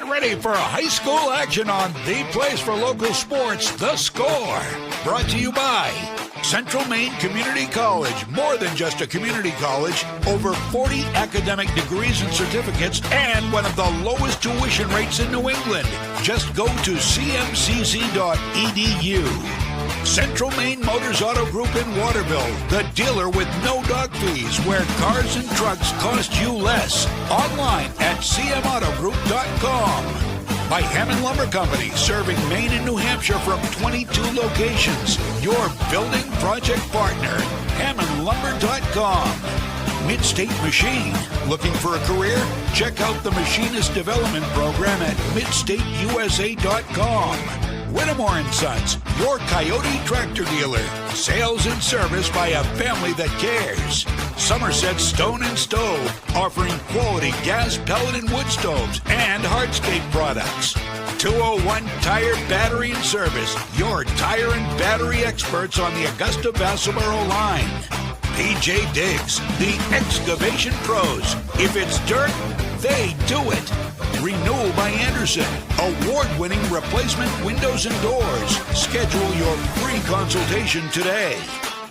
Get ready for high school action on the place for local sports, The Score. Brought to you by Central Maine Community College. More than just a community college. Over 40 academic degrees and certificates and one of the lowest tuition rates in New England. Just go to cmcc.edu. Central Maine Motors Auto Group in Waterville, the dealer with no dog fees, where cars and trucks cost you less. Online at cmautogroup.com. By Hammond Lumber Company, serving Maine and New Hampshire from 22 locations. Your building project partner, hammondlumber.com. Midstate Machine. Looking for a career? Check out the Machinist Development Program at midstateusa.com. Whittemore & Sons, your Coyote tractor dealer. Sales and service by a family that cares. Somerset Stone & Stove, offering quality gas, pellet, and wood stoves and hardscape products. 201 Tire, Battery, and Service, your tire and battery experts on the Augusta-Vassalboro line. PJ Diggs, the excavation pros. If it's dirt, they do it. Renewal by Anderson, award-winning replacement windows and doors. Schedule your free consultation today.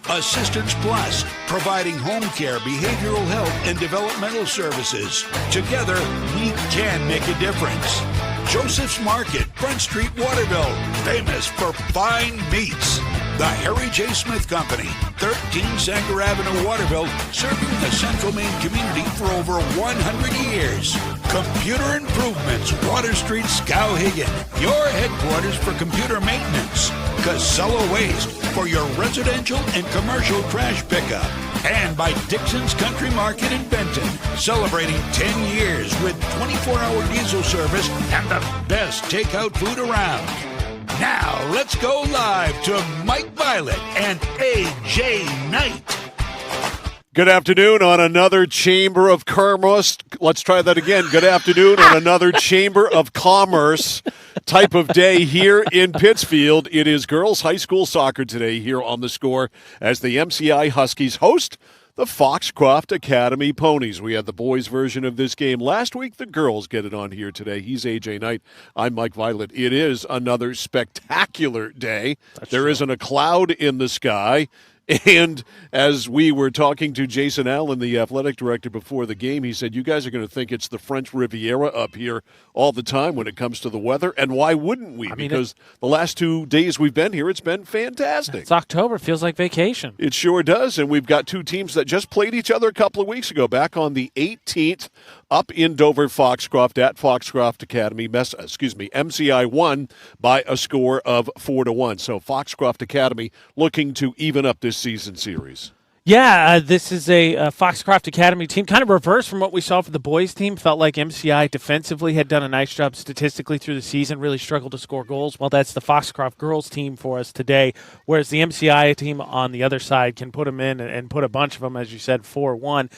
Assistance Plus, providing home care, behavioral health, and developmental services. Together, we can make a difference. Joseph's Market, Front Street, Waterville, famous for fine meats. The Harry J. Smith Company, 13 Sanger Avenue, Waterville, serving the Central Maine community for over 100 years. Computer Improvements, Water Street, Skowhegan, your headquarters for computer maintenance. Casella Waste, for your residential and commercial trash pickup. And by Dixon's Country Market in Benton, celebrating 10 years with 24-hour diesel service and the best takeout food around. Now, let's go live to Mike Violet and A.J. Knight. Good afternoon on another Chamber of Commerce. Let's try that again. Good afternoon on another Chamber of Commerce type of day here in Pittsfield. It is girls high school soccer today here on The Score as the MCI Huskies host the Foxcroft Academy Ponies. We had the boys' version of this game last week. The girls get it on here today. He's A.J. Knight. I'm Mike Violet. It is another spectacular day. There isn't a cloud in the sky. And as we were talking to Jason Allen, the athletic director, before the game, he said, you guys are going to think it's the French Riviera up here all the time when it comes to the weather. And why wouldn't we? Because the last 2 days we've been here, it's been fantastic. It's October. It feels like vacation. It sure does. And we've got two teams that just played each other a couple of weeks ago, back on the 18th, up in Dover, Foxcroft, at Foxcroft Academy. MCI won by a score of 4-1. So Foxcroft Academy looking to even up this season series. Yeah, this is a Foxcroft Academy team, kind of reverse from what we saw for the boys' team. Felt like MCI defensively had done a nice job statistically through the season, really struggled to score goals. Well, that's the Foxcroft girls team for us today, whereas the MCI team on the other sade can put them in and put a bunch of them, as you said, 4-1.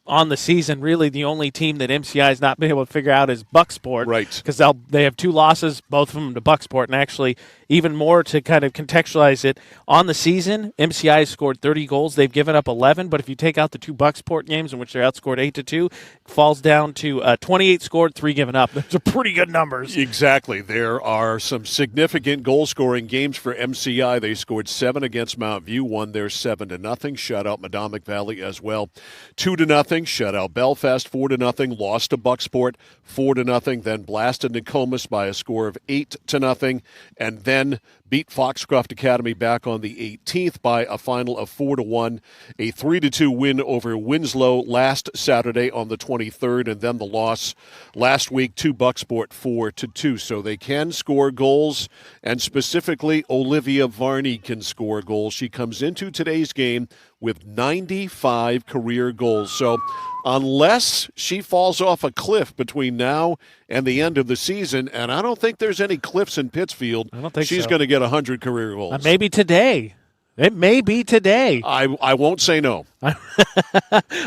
On the season, really the only team that MCI has not been able to figure out is Bucksport. Right. Because they have 2 losses, both of them to Bucksport, and actually even more to kind of contextualize it, on the season, MCI has scored 30 goals. They've given up 11, but if you take out the 2 Bucksport games in which they're outscored 8-2, falls down to 28 scored, 3 given up. Those are pretty good numbers. Exactly. There are some significant goal-scoring games for MCI. They scored 7 against Mount View, won their 7-0, shut out Madomic Valley as well. 2-0, shut out Belfast 4-0, lost to Bucksport 4-0, then blasted Nokomis by a score of 8-0, and then beat Foxcroft Academy back on the 18th by a final of 4-1, a 3-2 win over Winslow last Saturday on the 23rd, and then the loss last week to Bucksport 4-2. So they can score goals, and specifically Olivia Varney can score goals. She comes into today's game with 95 career goals. So unless she falls off a cliff between now and the end of the season, and I don't think there's any cliffs in Pittsfield, I don't think she's going to get 100 career goals. Maybe today. It may be today. I won't say no.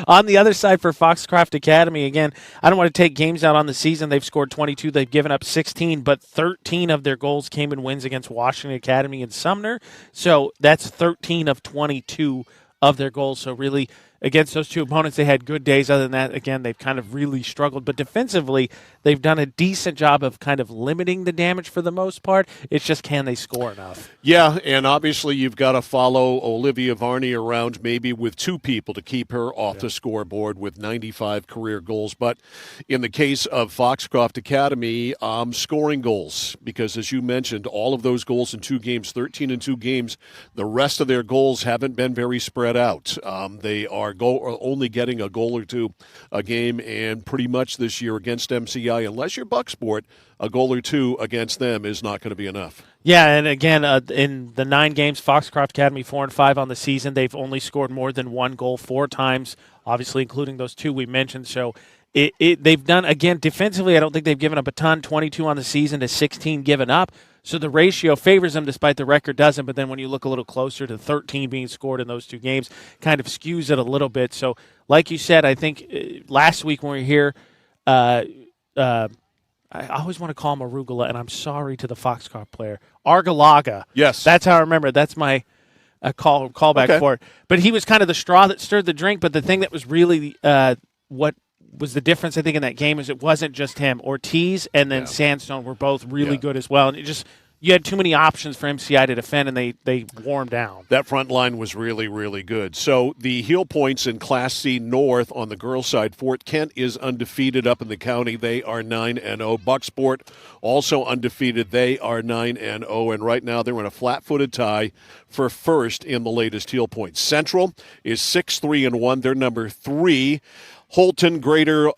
On the other side for Foxcroft Academy, again, I don't want to take games out on the season. They've scored 22. They've given up 16, but 13 of their goals came in wins against Washington Academy and Sumner. So that's 13 of 22 of their goals. So really against those two opponents, they had good days. Other than that, again, they've kind of really struggled. But defensively, they've done a decent job of kind of limiting the damage for the most part. It's just, can they score enough? Yeah, and obviously you've got to follow Olivia Varney around maybe with two people to keep her off the scoreboard with 95 career goals. But in the case of Foxcroft Academy, scoring goals, because as you mentioned, all of those goals in 2 games, 13 in 2 games, the rest of their goals haven't been very spread out. They are only getting a goal or two a game, and pretty much this year against MCI, unless you're Bucksport, a goal or two against them is not going to be enough. Yeah, and again, in the 9 games, Foxcroft Academy 4-5 on the season. They've only scored more than 1 goal 4 times, obviously including those 2 we mentioned. So they've done, again, defensively, I don't think they've given up a ton, 22 on the season to 16 given up. So the ratio favors them despite the record doesn't. But then when you look a little closer to 13 being scored in those 2 games, kind of skews it a little bit. So like you said, I think last week when we were here, I always want to call him Arugula, and I'm sorry to the Foxcroft player. Argalaga. Yes. That's how I remember it. That's my callback for it. But he was kind of the straw that stirred the drink. But the thing that was really what was the difference, I think, in that game is it wasn't just him. Ortiz and then Sandstone were both really good as well. And it just, you had too many options for MCI to defend, and they wore him down. That front line was really, really good. So the heel points in Class C North on the girls' side, Fort Kent is undefeated up in the county. They are 9-0. Bucksport also undefeated. They are 9-0. And right now they're in a flat-footed tie for first in the latest heel points. Central is 6-3-1. They're number 3. Holton and Greater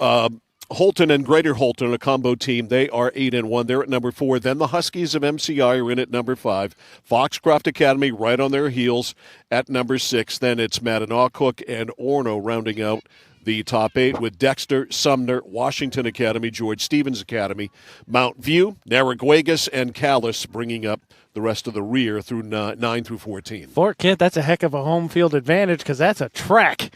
Holton, a combo team, they are 8-1. They're at number 4. Then the Huskies of MCI are in at number 5. Foxcroft Academy right on their heels at number 6. Then it's Mattinacook and Orono rounding out the top 8 with Dexter, Sumner, Washington Academy, George Stevens Academy, Mount View, Narraguagus, and Callis bringing up the rest of the rear through 9 through 14. Fort Kent, that's a heck of a home field advantage because that's a trek.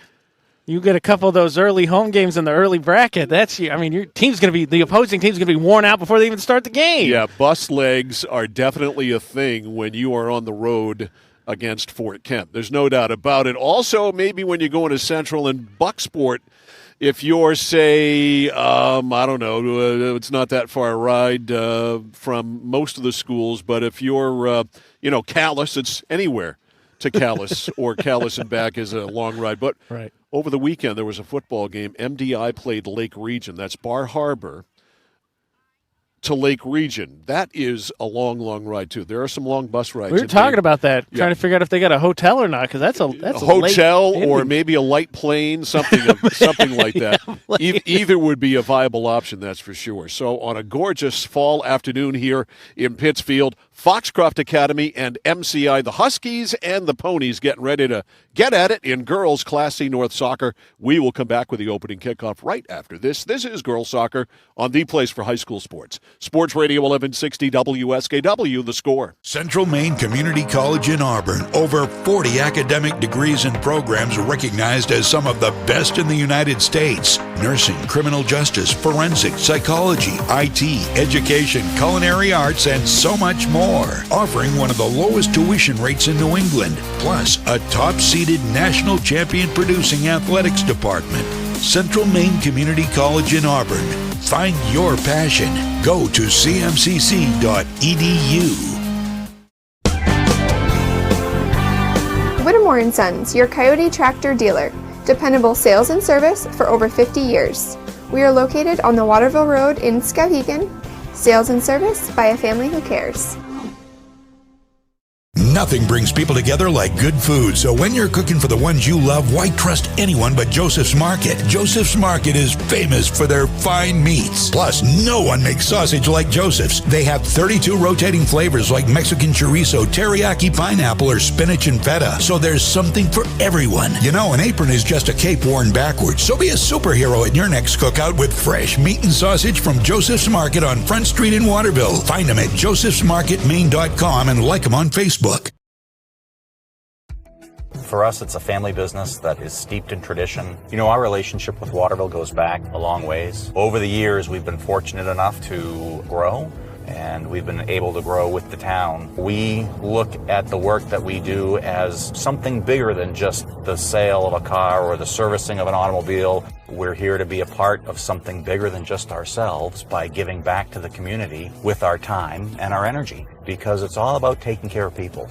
You get a couple of those early home games in the early bracket. Your team's going to be, the opposing team's going to be worn out before they even start the game. Yeah, bus legs are definitely a thing when you are on the road against Fort Kent. There's no doubt about it. Also, maybe when you go into Central and Bucksport, if you're, say, I don't know, it's not that far a ride from most of the schools, but if you're, Callis, it's anywhere to Callis or Callis and back is a long ride. But over the weekend, there was a football game. MDI played Lake Region. That's Bar Harbor to Lake Region. That is a long, long ride, too. There are some long bus rides. We were talking about that, trying to figure out if they got a hotel or not, because that's a hotel late or maybe a light plane, something like that. Either would be a viable option, that's for sure. So on a gorgeous fall afternoon here in Pittsfield, Foxcroft Academy and MCI, the Huskies and the Ponies getting ready to get at it in girls Class C North Soccer. We will come back with the opening kickoff right after this. This is Girls Soccer on the place for high school sports. Sports Radio 1160 WSKW, The Score. Central Maine Community College in Auburn. Over 40 academic degrees and programs recognized as some of the best in the United States. Nursing, criminal justice, forensics, psychology, IT, education, culinary arts, and so much more. Offering one of the lowest tuition rates in New England. Plus, a top-seeded national champion producing athletics department. Central Maine Community College in Auburn. Find your passion. Go to cmcc.edu. Whittemore & Sons, your Coyote tractor dealer. Dependable sales and service for over 50 years. We are located on the Waterville Road in Skowhegan. Sales and service by a family who cares. Nothing brings people together like good food, so when you're cooking for the ones you love, why trust anyone but Joseph's Market? Joseph's Market is famous for their fine meats. Plus, no one makes sausage like Joseph's. They have 32 rotating flavors like Mexican chorizo, teriyaki pineapple, or spinach and feta, so there's something for everyone. You know, an apron is just a cape worn backwards, so be a superhero at your next cookout with fresh meat and sausage from Joseph's Market on Front Street in Waterville. Find them at josephsmarketmaine.com and like them on Facebook. For us, it's a family business that is steeped in tradition. You know, our relationship with Waterville goes back a long ways. Over the years, we've been fortunate enough to grow and we've been able to grow with the town. We look at the work that we do as something bigger than just the sale of a car or the servicing of an automobile. We're here to be a part of something bigger than just ourselves by giving back to the community with our time and our energy, because it's all about taking care of people.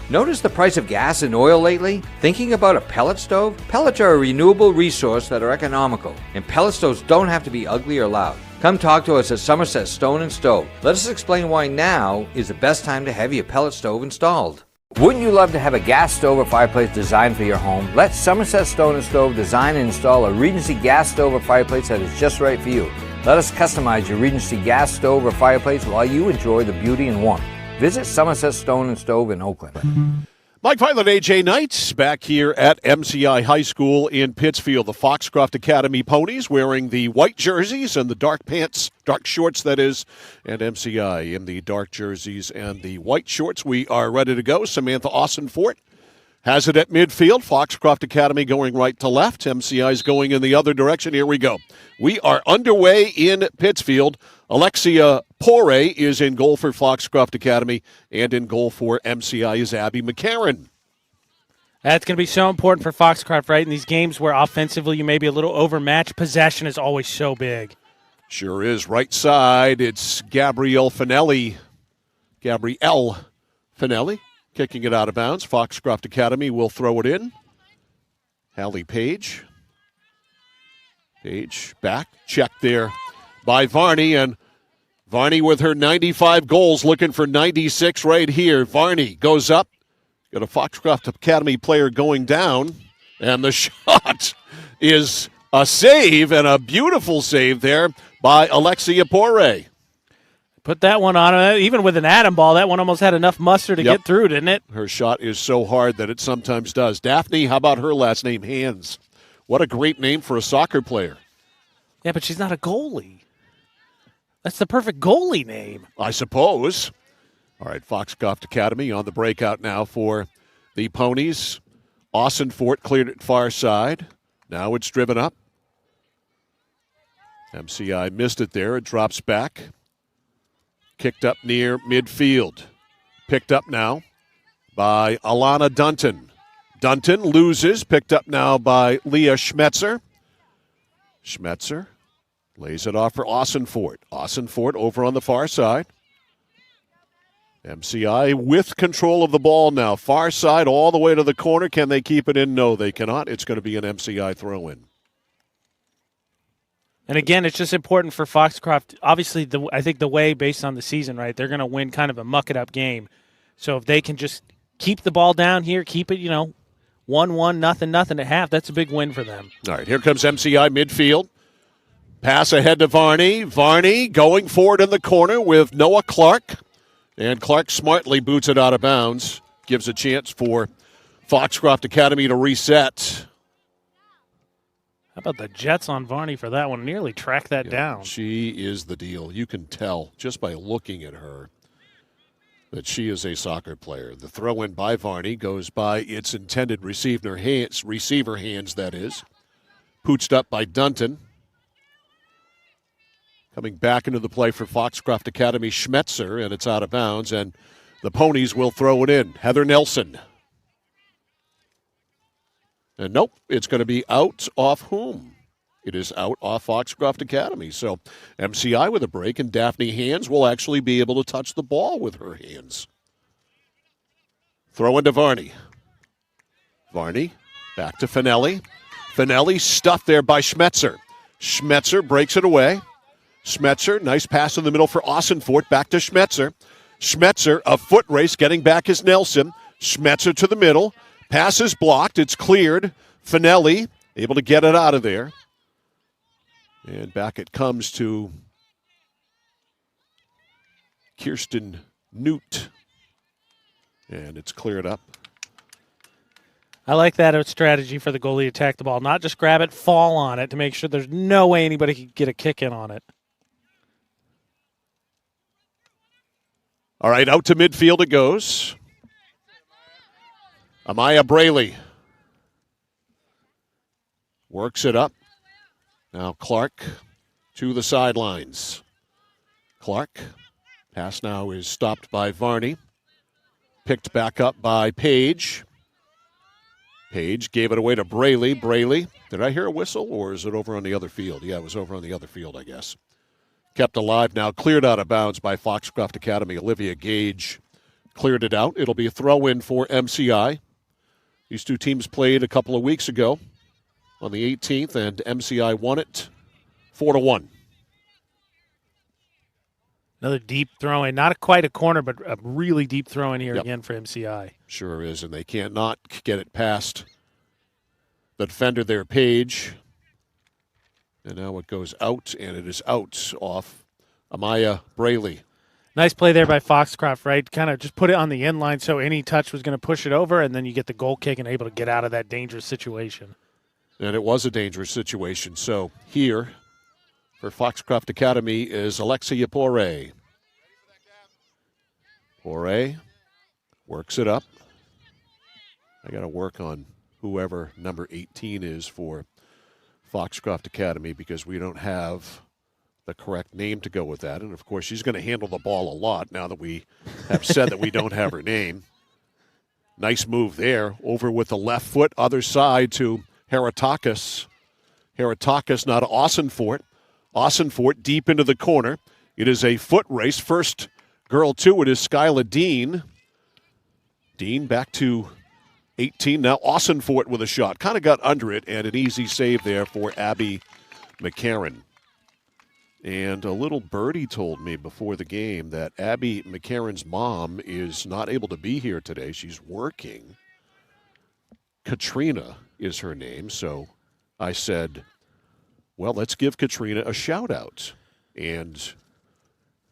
Notice the price of gas and oil lately? Thinking about a pellet stove? Pellets are a renewable resource that are economical, and pellet stoves don't have to be ugly or loud. Come talk to us at Somerset Stone & Stove. Let us explain why now is the best time to have your pellet stove installed. Wouldn't you love to have a gas stove or fireplace designed for your home? Let Somerset Stone & Stove design and install a Regency gas stove or fireplace that is just right for you. Let us customize your Regency gas stove or fireplace while you enjoy the beauty and warmth. Visit Somerset Stone & Stove in Oakland. Mike Violet, AJ Knight, back here at MCI High School in Pittsfield. The Foxcroft Academy Ponies wearing the white jerseys and the dark pants, dark shorts, that is, and MCI in the dark jerseys and the white shorts. We are ready to go. Samantha Austin-Fort has it at midfield. Foxcroft Academy going right to left. MCI's going in the other direction. Here we go. We are underway in Pittsfield. Alexia Poré is in goal for Foxcroft Academy, and in goal for MCI is Abby McCarron. That's going to be so important for Foxcroft, right? In these games where offensively you may be a little overmatched, possession is always so big. Sure is. Right side, it's Gabrielle Finelli. Kicking it out of bounds. Foxcroft Academy will throw it in. Hallie Page. Page back. Check there by Varney. And Varney with her 95 goals looking for 96 right here. Varney goes up. Got a Foxcroft Academy player going down. And the shot is a save, and a beautiful save there by Alexia Poré. Put that one on. Even with an atom ball, that one almost had enough muster to get through, didn't it? Her shot is so hard that it sometimes does. Daphne, how about her last name? Hands. What a great name for a soccer player. Yeah, but she's not a goalie. That's the perfect goalie name. I suppose. All right, Foxcroft Academy on the breakout now for the Ponies. Austin-Fort cleared it far side. Now it's driven up. MCI missed it there. It drops back. Kicked up near midfield. Picked up now by Alana Dunton. Dunton loses. Picked up now by Leah Schmetzer. Schmetzer lays it off for Austin-Fort. Austin-Fort over on the far side. MCI with control of the ball now. Far side all the way to the corner. Can they keep it in? No, they cannot. It's going to be an MCI throw-in. And again, it's just important for Foxcroft. Obviously, I think the way, based on the season, right, they're going to win kind of a muck-it-up game. So if they can just keep the ball down here, keep it, 1-1, nothing at half, that's a big win for them. All right, here comes MCI midfield. Pass ahead to Varney. Varney going forward in the corner with Noah Clark. And Clark smartly boots it out of bounds. Gives a chance for Foxcroft Academy to reset. How about the Jets on Varney for that one? Nearly tracked that down. She is the deal. You can tell just by looking at her that she is a soccer player. The throw-in by Varney goes by its intended receiver hands, that is. Pooched up by Dunton. Coming back into the play for Foxcroft Academy, Schmetzer, and it's out of bounds, and the Ponies will throw it in. Heather Nelson. And nope, it's going to be out off whom? It is out off Foxcroft Academy. So MCI with a break, and Daphne Hands will actually be able to touch the ball with her hands. Throw into Varney. Varney back to Finelli. Finelli stuffed there by Schmetzer. Schmetzer breaks it away. Schmetzer, nice pass in the middle for Austin-Fort. Back to Schmetzer. Schmetzer, a foot race, getting back is Nelson. Schmetzer to the middle. Pass is blocked. It's cleared. Finelli able to get it out of there. And back it comes to Kirsten Newt. And it's cleared up. I like that strategy for the goalie to attack the ball. Not just grab it, fall on it to make sure there's no way anybody can get a kick in on it. All right, out to midfield it goes. Amaya Braley works it up. Now Clark to the sidelines. Clark. Pass now is stopped by Varney. Picked back up by Page. Page gave it away to Braley. Braley, did I hear a whistle, or is it over on the other field? Yeah, it was over on the other field, I guess. Kept alive now, cleared out of bounds by Foxcroft Academy. Olivia Gage cleared it out. It'll be a throw-in for MCI. These two teams played a couple of weeks ago on the 18th, and MCI won it 4-1. Another deep throw in. Not quite a corner, but a really deep throw in here again for MCI. Sure is, and they can't not get it past the defender there, Page. And now it goes out, and it is out off Amaya Braley. Nice play there by Foxcroft, right? Kind of just put it on the end line so any touch was going to push it over, and then you get the goal kick and able to get out of that dangerous situation. And it was a dangerous situation. So here for Foxcroft Academy is Alexia Poirier. Poirier works it up. I got to work on whoever number 18 is for Foxcroft Academy because we don't have the correct name to go with that. And, of course, she's going to handle the ball a lot now that we have said that we don't have her name. Nice move there. Over with the left foot, other side to Heratakis. Heratakis now to Austinfort. Austinfort deep into the corner. It is a foot race. First girl to it is Skyla Dean. Dean back to 18. Now Austinfort with a shot. Kind of got under it, and an easy save there for Abby McCarran. And a little birdie told me before the game that Abby McCarran's mom is not able to be here today. She's working. Katrina is her name. So I said, well, let's give Katrina a shout-out. And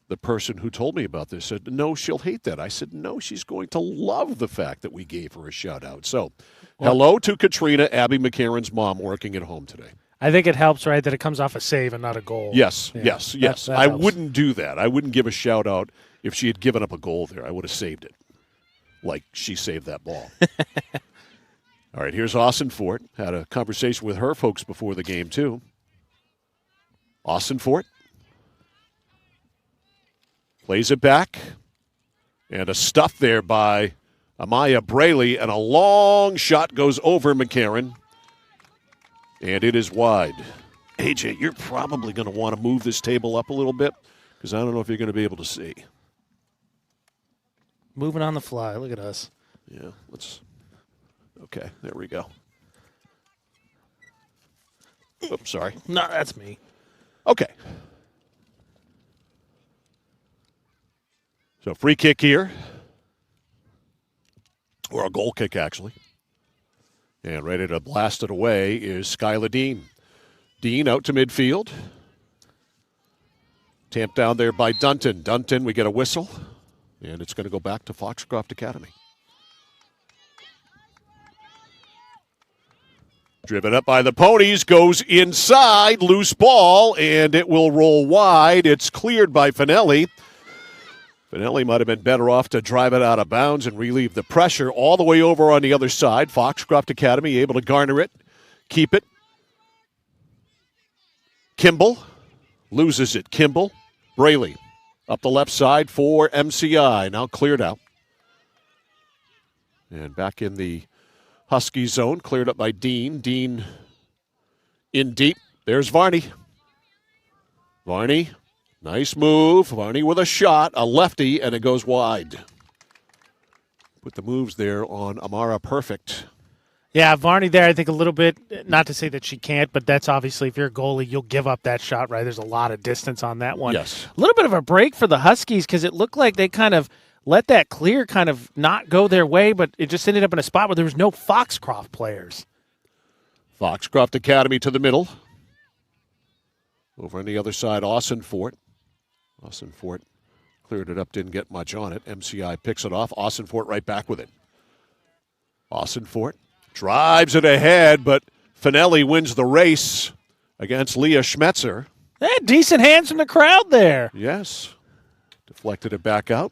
the person who told me about this said, no, she'll hate that. I said, no, she's going to love the fact that we gave her a shout-out. So hello to Katrina, Abby McCarran's mom, working at home today. I think it helps, right, that it comes off a save and not a goal. Yes, Yeah, yes. that I helps. wouldn't do that. I wouldn't give a shout-out if she had given up a goal there. I would have saved it, like she saved that ball. All right, here's Austinfort. Had a conversation with her folks before the game, too. Austinfort plays it back. And a stuff there by Amaya Braley, and a long shot goes over McCarran. And it is wide. AJ, you're probably going to want to move this table up a little bit because I don't know if you're going to be able to see. Moving on the fly. Look at us. Yeah, let's. Okay, there we go. Oops, sorry. No, that's me. Okay. So free kick here. Or a goal kick, actually. And ready to blast it away is Skyla Dean. Dean out to midfield. Tamped down there by Dunton. Dunton, we get a whistle. And it's going to go back to Foxcroft Academy. Driven up by the Ponies. Goes inside. Loose ball. And it will roll wide. It's cleared by Finelli. Finelli might have been better off to drive it out of bounds and relieve the pressure all the way over on the other side. Foxcroft Academy able to garner it, keep it. Kimball loses it. Kimball, Braley up the left side for MCI. Now cleared out. And back in the Husky zone, cleared up by Dean. Dean in deep. There's Varney. Varney. Nice move. Varney with a shot, a lefty, and it goes wide. Put the moves there on Amara Perfect. Yeah, Varney there, I think a little bit, not to say that she can't, but that's obviously, if you're a goalie, you'll give up that shot, right? There's a lot of distance on that one. Yes. A little bit of a break for the Huskies because it looked like they kind of let that clear kind of not go their way, but it just ended up in a spot where there was no Foxcroft players. Foxcroft Academy to the middle. Over on the other side, Austinfort. Austinfort cleared it up, didn't get much on it. MCI picks it off. Austinfort right back with it. Austinfort drives it ahead, but Finelli wins the race against Leah Schmetzer. Decent hands from the crowd there. Yes. Deflected it back out.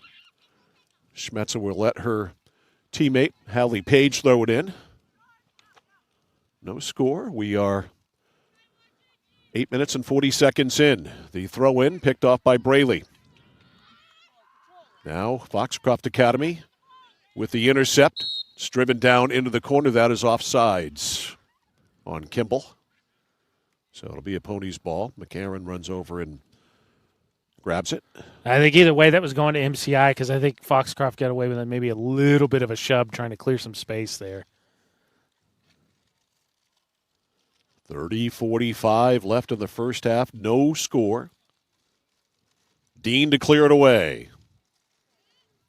Schmetzer will let her teammate, Hallie Page, throw it in. No score. We are 8 minutes and 40 seconds in. The throw-in picked off by Braley. Now Foxcroft Academy with the intercept. It's driven down into the corner. That is offsides on Kimball. So it'll be a Ponies ball. McCarron runs over and grabs it. I think either way that was going to MCI because I think Foxcroft got away with it, maybe a little bit of a shove trying to clear some space there. 30-45 left in the first half. No score. Dean to clear it away.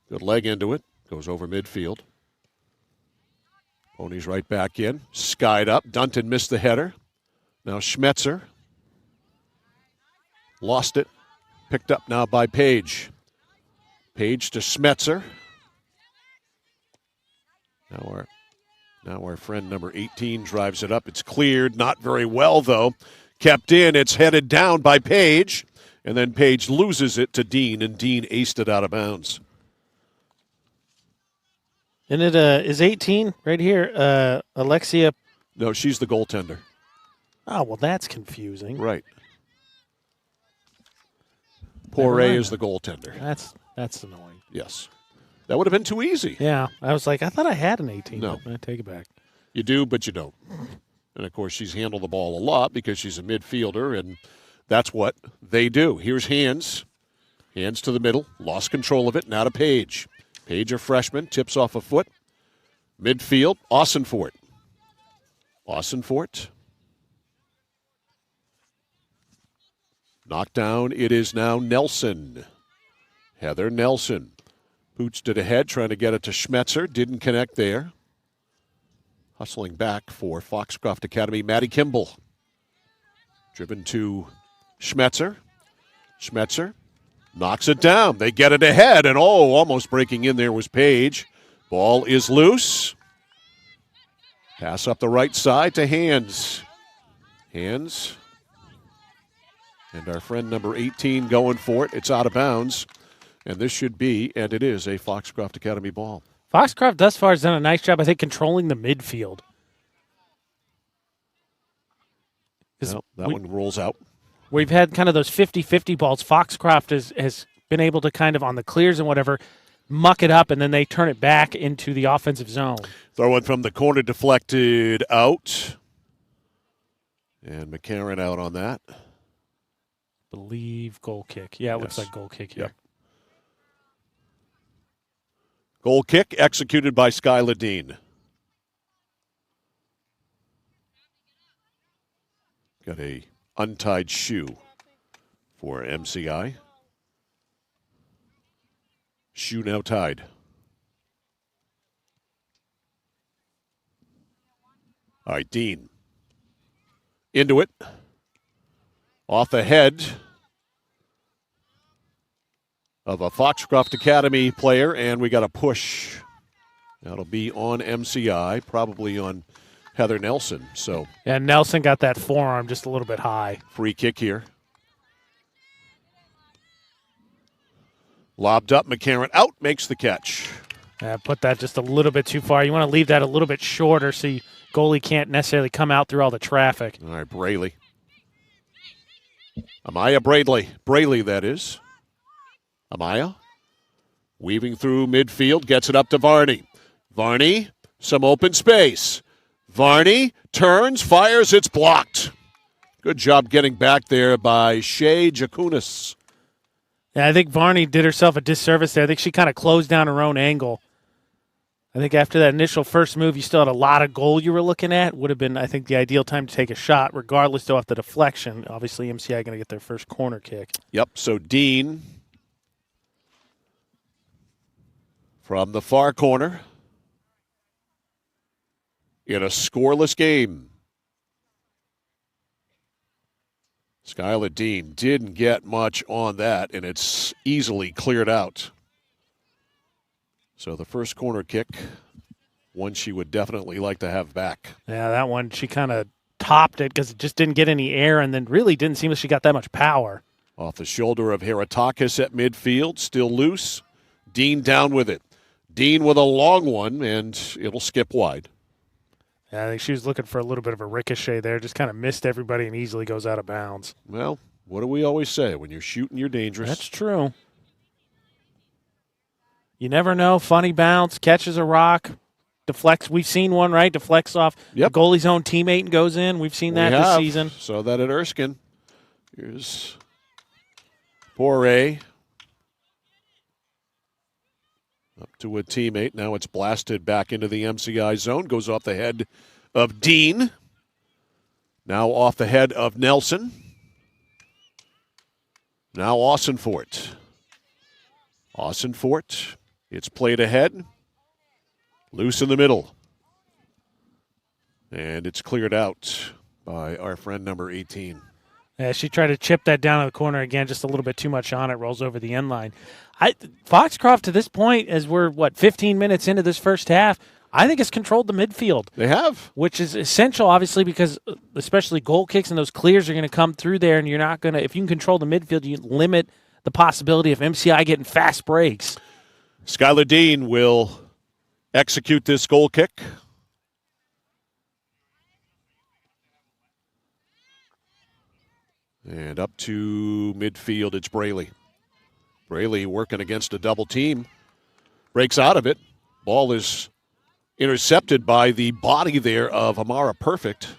Good leg into it. Goes over midfield. Ponies right back in. Skied up. Dunton missed the header. Now Schmetzer. Lost it. Picked up now by Page. Page to Schmetzer. Now our friend number 18 drives it up. It's cleared. Not very well, though. Kept in. It's headed down by Page. And then Page loses it to Dean, and Dean aced it out of bounds. And it is 18 right here. Alexia. No, she's the goaltender. Oh, well, that's confusing. Right. Poirier is the goaltender. That's annoying. Yes. That would have been too easy. Yeah. I was like, I thought I had an 18. No. I take it back. You do, but you don't. And, of course, she's handled the ball a lot because she's a midfielder, and that's what they do. Here's Hands. Hands to the middle. Lost control of it. Now to Page. Page, a freshman, tips off a foot. Midfield, Austinfort. Austinfort. Knocked down. It is now Nelson. Heather Nelson. Pooched it ahead, trying to get it to Schmetzer. Didn't connect there. Hustling back for Foxcroft Academy, Maddie Kimball. Driven to Schmetzer. Schmetzer knocks it down. They get it ahead, and almost breaking in there was Page. Ball is loose. Pass up the right side to Hands. Hands. And our friend number 18 going for it. It's out of bounds. And this should be, and it is, a Foxcroft Academy ball. Foxcroft thus far has done a nice job, I think, controlling the midfield. Well, that one rolls out. We've had kind of those 50-50 balls. Foxcroft has been able to kind of, on the clears and whatever, muck it up, and then they turn it back into the offensive zone. Throw it from the corner, deflected out. And McCarron out on that. Believe goal kick. Yeah, it looks like goal kick here. Yep. Goal kick executed by Skyla Dean. Got a untied shoe for MCI. Shoe now tied. All right, Dean. Into it. Off the head of a Foxcroft Academy player, and we got a push. That'll be on MCI, probably on Heather Nelson. So, and Nelson got that forearm just a little bit high. Free kick here. Lobbed up, McCarron out, makes the catch. Put that just a little bit too far. You want to leave that a little bit shorter so goalie can't necessarily come out through all the traffic. All right, Braley. Amaya Braley, that is. Amaya weaving through midfield, gets it up to Varney. Varney, some open space. Varney turns, fires, it's blocked. Good job getting back there by Shea Jakunis. Yeah, I think Varney did herself a disservice there. I think she kind of closed down her own angle. I think after that initial first move, you still had a lot of goal you were looking at. Would have been, I think, the ideal time to take a shot, regardless though of the deflection. Obviously, MCI going to get their first corner kick. Yep, so Dean from the far corner in a scoreless game. Skyla Dean didn't get much on that, and it's easily cleared out. So the first corner kick, one she would definitely like to have back. Yeah, that one, she kind of topped it because it just didn't get any air and then really didn't seem like she got that much power. Off the shoulder of Heratakis at midfield, still loose. Dean down with it. Dean with a long one, and it'll skip wide. Yeah, I think she was looking for a little bit of a ricochet there, just kind of missed everybody and easily goes out of bounds. Well, what do we always say? When you're shooting, you're dangerous. That's true. You never know. Funny bounce, catches a rock, deflects. We've seen one, right? Deflects off the goalie's own teammate and goes in. We've seen that this season. Saw that at Erskine. Here's Poirier. Up to a teammate. Now it's blasted back into the MCI zone. Goes off the head of Dean. Now off the head of Nelson. Now Austinfort. Austinfort. It's played ahead. Loose in the middle. And it's cleared out by our friend number 18. She tried to chip that down in the corner again, just a little bit too much on it, rolls over the end line. Foxcroft, to this point, as we're, 15 minutes into this first half, I think has controlled the midfield. They have. Which is essential, obviously, because especially goal kicks and those clears are going to come through there, and you're not going to, if you can control the midfield, you limit the possibility of MCI getting fast breaks. Skylar Dean will execute this goal kick. And up to midfield, it's Braley. Braley working against a double team. Breaks out of it. Ball is intercepted by the body there of Amara Perfect.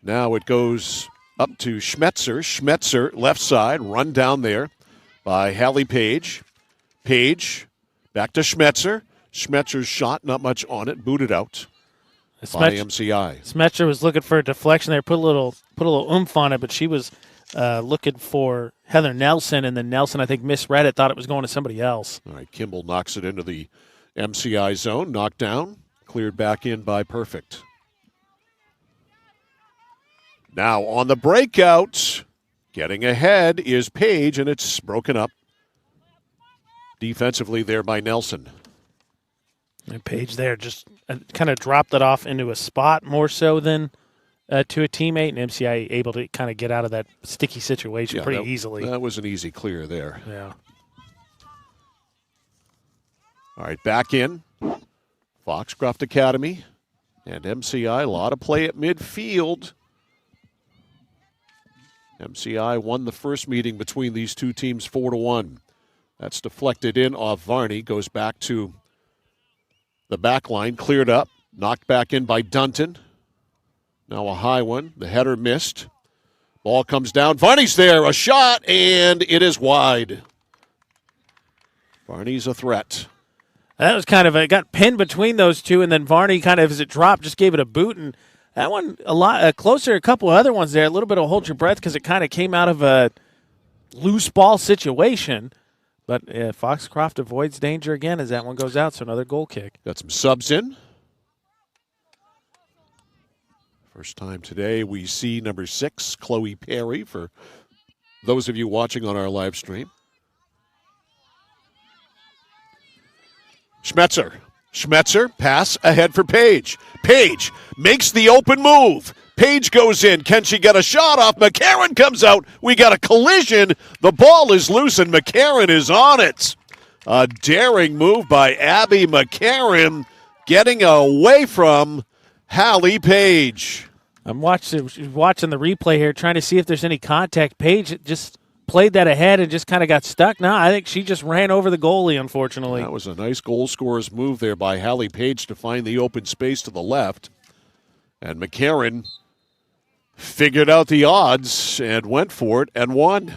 Now it goes up to Schmetzer. Schmetzer, left side, run down there by Hallie Page. Page, back to Schmetzer. Schmetzer's shot, not much on it, booted out by MCI. Schmetzer was looking for a deflection there, put a little oomph on it, but she was looking for Heather Nelson, and then Nelson, I think, misread it, thought it was going to somebody else. All right, Kimball knocks it into the MCI zone, knocked down, cleared back in by Perfect. Now on the breakout, getting ahead is Page, and it's broken up defensively there by Nelson. And Page there just kind of dropped it off into a spot more so than to a teammate, and MCI able to kind of get out of that sticky situation pretty easily. That was an easy clear there. Yeah. All right, back in. Foxcroft Academy and MCI. A lot of play at midfield. MCI won the first meeting between these two teams 4-1. That's deflected in off Varney. Goes back to the back line. Cleared up. Knocked back in by Dunton. Now a high one. The header missed. Ball comes down. Varney's there. A shot, and it is wide. Varney's a threat. That was kind of it got pinned between those two, and then Varney kind of, as it dropped, just gave it a boot, and that one a lot closer to a couple of other ones there. A little bit of hold your breath because it kind of came out of a loose ball situation. But Foxcroft avoids danger again as that one goes out, so another goal kick. Got some subs in. First time today we see number 6, Chloe Perry, for those of you watching on our live stream. Schmetzer, pass ahead for Page. Page makes the open move. Page goes in. Can she get a shot off? McCarron comes out. We got a collision. The ball is loose, and McCarron is on it. A daring move by Abby McCarron, getting away from Hallie Page. I'm watching the replay here, trying to see if there's any contact. Page just played that ahead and just kind of got stuck. No, I think she just ran over the goalie, unfortunately. That was a nice goal scorer's move there by Hallie Page to find the open space to the left. And McCarron figured out the odds and went for it and won.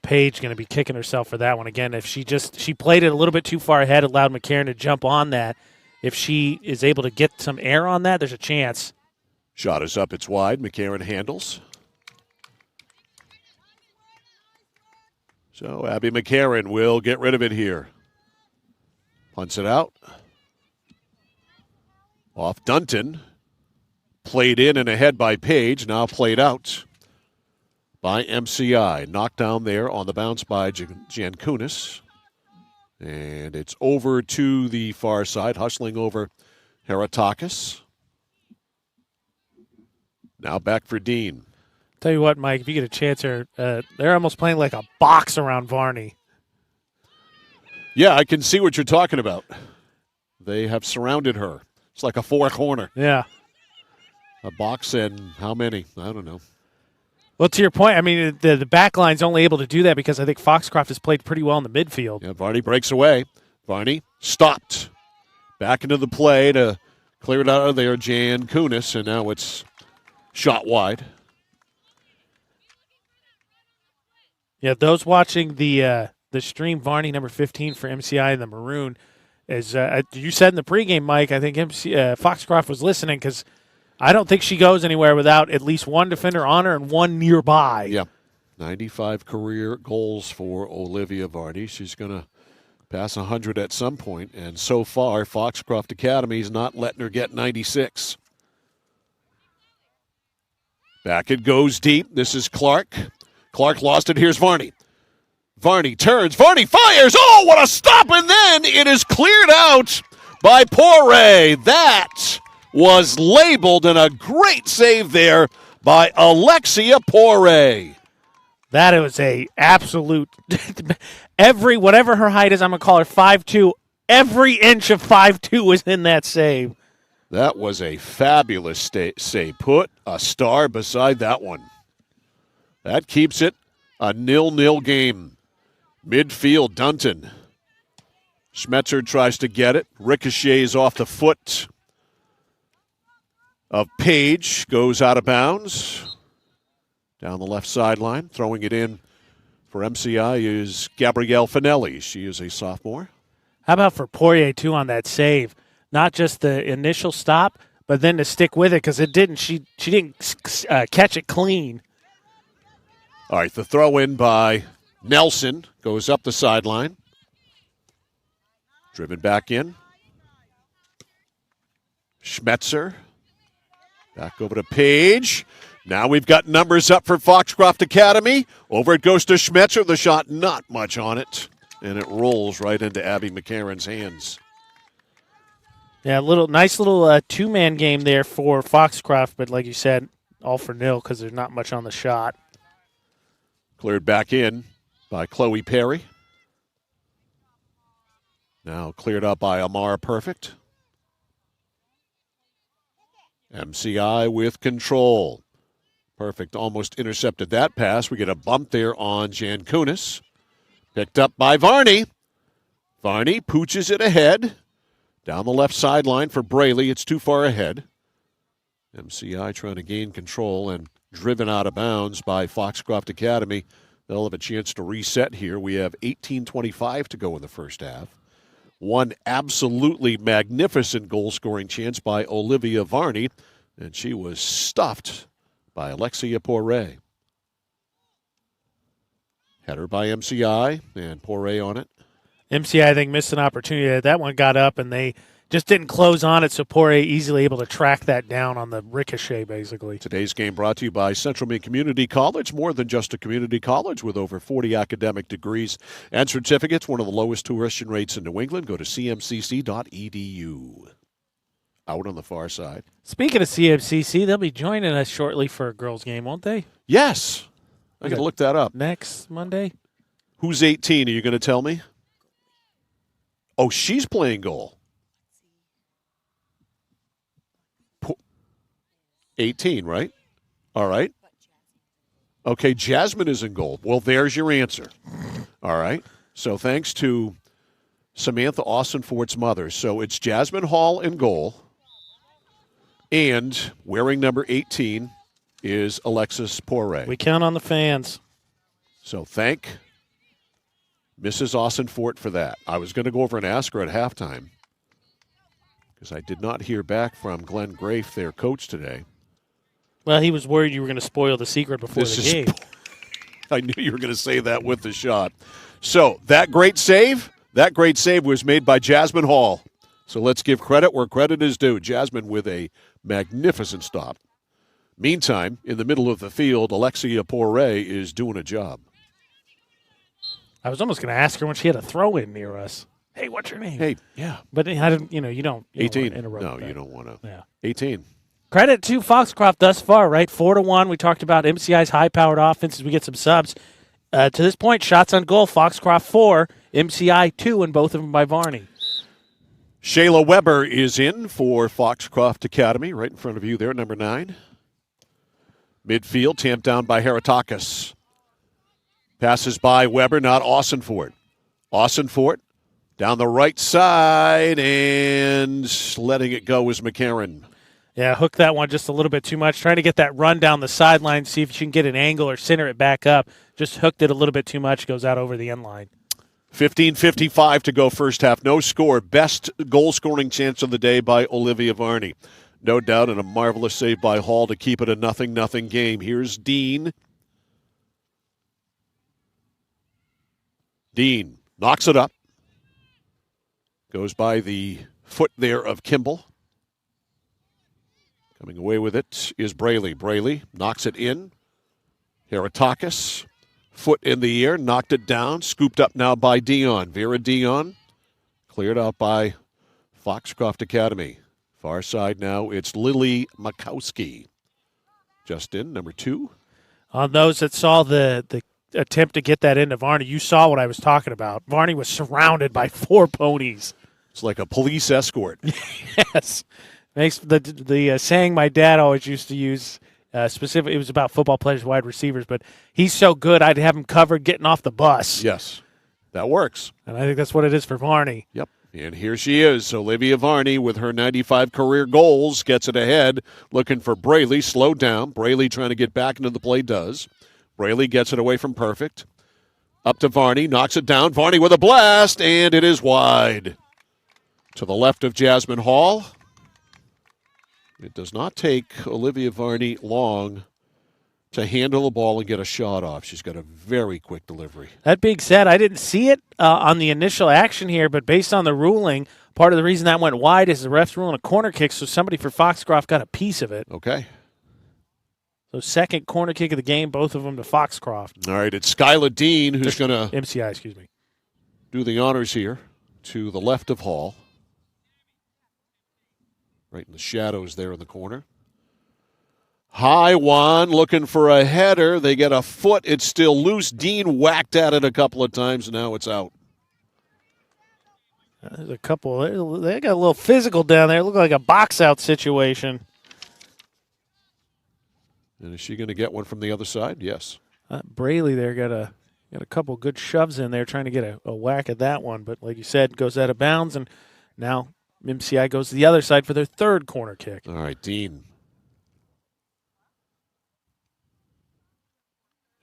Page going to be kicking herself for that one again. If she played it a little bit too far ahead, allowed McCarron to jump on that. If she is able to get some air on that, there's a chance. Shot is up, it's wide. McCarron handles. So Abby McCarron will get rid of it here. Punts it out. Off Dunton. Played in and ahead by Page. Now played out by MCI. Knocked down there on the bounce by Jankunis. And it's over to the far side, hustling over Heratakis. Now back for Dean. Tell you what, Mike, if you get a chance here, they're almost playing like a box around Varney. Yeah, I can see what you're talking about. They have surrounded her. It's like a four corner. Yeah. A box and how many? I don't know. Well, to your point, I mean, the back line's only able to do that because I think Foxcroft has played pretty well in the midfield. Yeah, Varney breaks away. Varney stopped. Back into the play to clear it out of there, Jan Kunis, and now it's shot wide. Yeah, those watching the stream, Varney, number 15 for MCI in the maroon, as you said in the pregame, Mike, I think Foxcroft was listening because I don't think she goes anywhere without at least one defender on her and one nearby. Yeah, 95 career goals for Olivia Varney. She's going to pass 100 at some point, and so far, Foxcroft Academy's not letting her get 96. Back it goes deep. This is Clark. Clark lost it. Here's Varney. Varney turns. Varney fires. Oh, what a stop! And then it is cleared out by Poirier. That was labeled, and a great save there by Alexia Poirier. That was a absolute whatever her height is, I'm going to call her 5'2". Every inch of 5'2" was in that save. That was a fabulous save. Put a star beside that one. That keeps it a 0-0 game. Midfield, Dunton. Schmetzer tries to get it. Ricochets off the foot of Page. Goes out of bounds. Down the left sideline. Throwing it in for MCI is Gabrielle Finelli. She is a sophomore. How about for Poirier, too, on that save? Not just the initial stop, but then to stick with it because it didn't. She didn't catch it clean. All right, the throw in by Nelson goes up the sideline. Driven back in. Schmetzer. Back over to Page. Now we've got numbers up for Foxcroft Academy. Over it goes to Schmetzer. The shot, not much on it. And it rolls right into Abby McCarron's hands. Yeah, nice little two-man game there for Foxcroft, but like you said, all for nil because there's not much on the shot. Cleared back in by Chloe Perry. Now cleared up by Amara Perfect. MCI with control. Perfect almost intercepted that pass. We get a bump there on Jan Kunis. Picked up by Varney. Varney pooches it ahead. Down the left sideline for Braley. It's too far ahead. MCI trying to gain control and driven out of bounds by Foxcroft Academy. They'll have a chance to reset here. We have 18:25 to go in the first half. One absolutely magnificent goal-scoring chance by Olivia Varney, and she was stuffed by Alexia Poirier. Header by MCI, and Poirier on it. MCI, I think, missed an opportunity. That one got up, and they just didn't close on it, so Poirier easily able to track that down on the ricochet, basically. Today's game brought to you by Central Maine Community College, more than just a community college with over 40 academic degrees and certificates, one of the lowest tuition rates in New England. Go to cmcc.edu. Out on the far side. Speaking of CMCC, they'll be joining us shortly for a girls' game, won't they? Yes. I got to look that up. Next Monday? Who's 18? Are you going to tell me? Oh, she's playing goal. 18, right? All right. Okay, Jasmine is in goal. Well, there's your answer. All right. So thanks to Samantha Austin-Fort's mother. So it's Jasmine Hall in goal. And wearing number 18 is Alexis Poirier. We count on the fans. So thank Mrs. Austin-Fort for that. I was going to go over and ask her at halftime because I did not hear back from Glenn Grafe, their coach, today. Well, he was worried you were going to spoil the secret before the game. I knew you were going to say that with the shot. So that great save was made by Jasmine Hall. So let's give credit where credit is due. Jasmine with a magnificent stop. Meantime, in the middle of the field, Alexia Poirier is doing a job. I was almost going to ask her when she had a throw-in near us. Hey, what's your name? Hey, yeah. But I don't, you don't 18. interrupt No, that. you don't want to. Yeah. 18. Credit to Foxcroft thus far, right? 4-1. We talked about MCI's high-powered offense as we get some subs. To this point, shots on goal, Foxcroft 4, MCI 2, and both of them by Varney. Shayla Weber is in for Foxcroft Academy, right in front of you there, number 9. Midfield, tamped down by Heratakis. Passes by Weber, not Austinfort. Austinfort down the right side, and letting it go is McCarron. Yeah, hooked that one just a little bit too much. Trying to get that run down the sideline, see if she can get an angle or center it back up. Just hooked it a little bit too much, goes out over the end line. 15:55 to go first half. No score. Best goal-scoring chance of the day by Olivia Varney. No doubt, and a marvelous save by Hall to keep it a 0-0 game. Here's Dean. Dean knocks it up. Goes by the foot there of Kimball. Coming away with it is Braley. Braley knocks it in. Heratakis, foot in the air, knocked it down. Scooped up now by Dion. Vera Dion, cleared out by Foxcroft Academy. Far side now, it's Lily Makowski. Just in, number 2. On those that saw the attempt to get that into Varney, you saw what I was talking about. Varney was surrounded by 4 ponies. It's like a police escort. Yes. Makes the saying my dad always used to use, specific. It was about football players, wide receivers, but he's so good, I'd have him covered getting off the bus. Yes, that works. And I think that's what it is for Varney. Yep. And here she is, Olivia Varney, with her 95 career goals, gets it ahead, looking for Braley, slowed down. Braley trying to get back into the play, does. Braley gets it away from Perfect. Up to Varney, knocks it down. Varney with a blast, and it is wide. To the left of Jasmine Hall. It does not take Olivia Varney long to handle the ball and get a shot off. She's got a very quick delivery. That being said, I didn't see it on the initial action here, but based on the ruling, part of the reason that went wide is the ref's ruling a corner kick, so somebody for Foxcroft got a piece of it. Okay. So second corner kick of the game, both of them to Foxcroft. All right, it's Skyla Dean who's going to MCI, excuse me. do the honors here to the left of Hall. Right in the shadows there in the corner. High one, looking for a header. They get a foot. It's still loose. Dean whacked at it a couple of times, and now it's out. There's a couple. They got a little physical down there. It looked like a box-out situation. And is she going to get one from the other side? Yes. Braley there got a couple good shoves in there trying to get a whack at that one. But like you said, goes out of bounds, and now MCI goes to the other side for their third corner kick. All right, Dean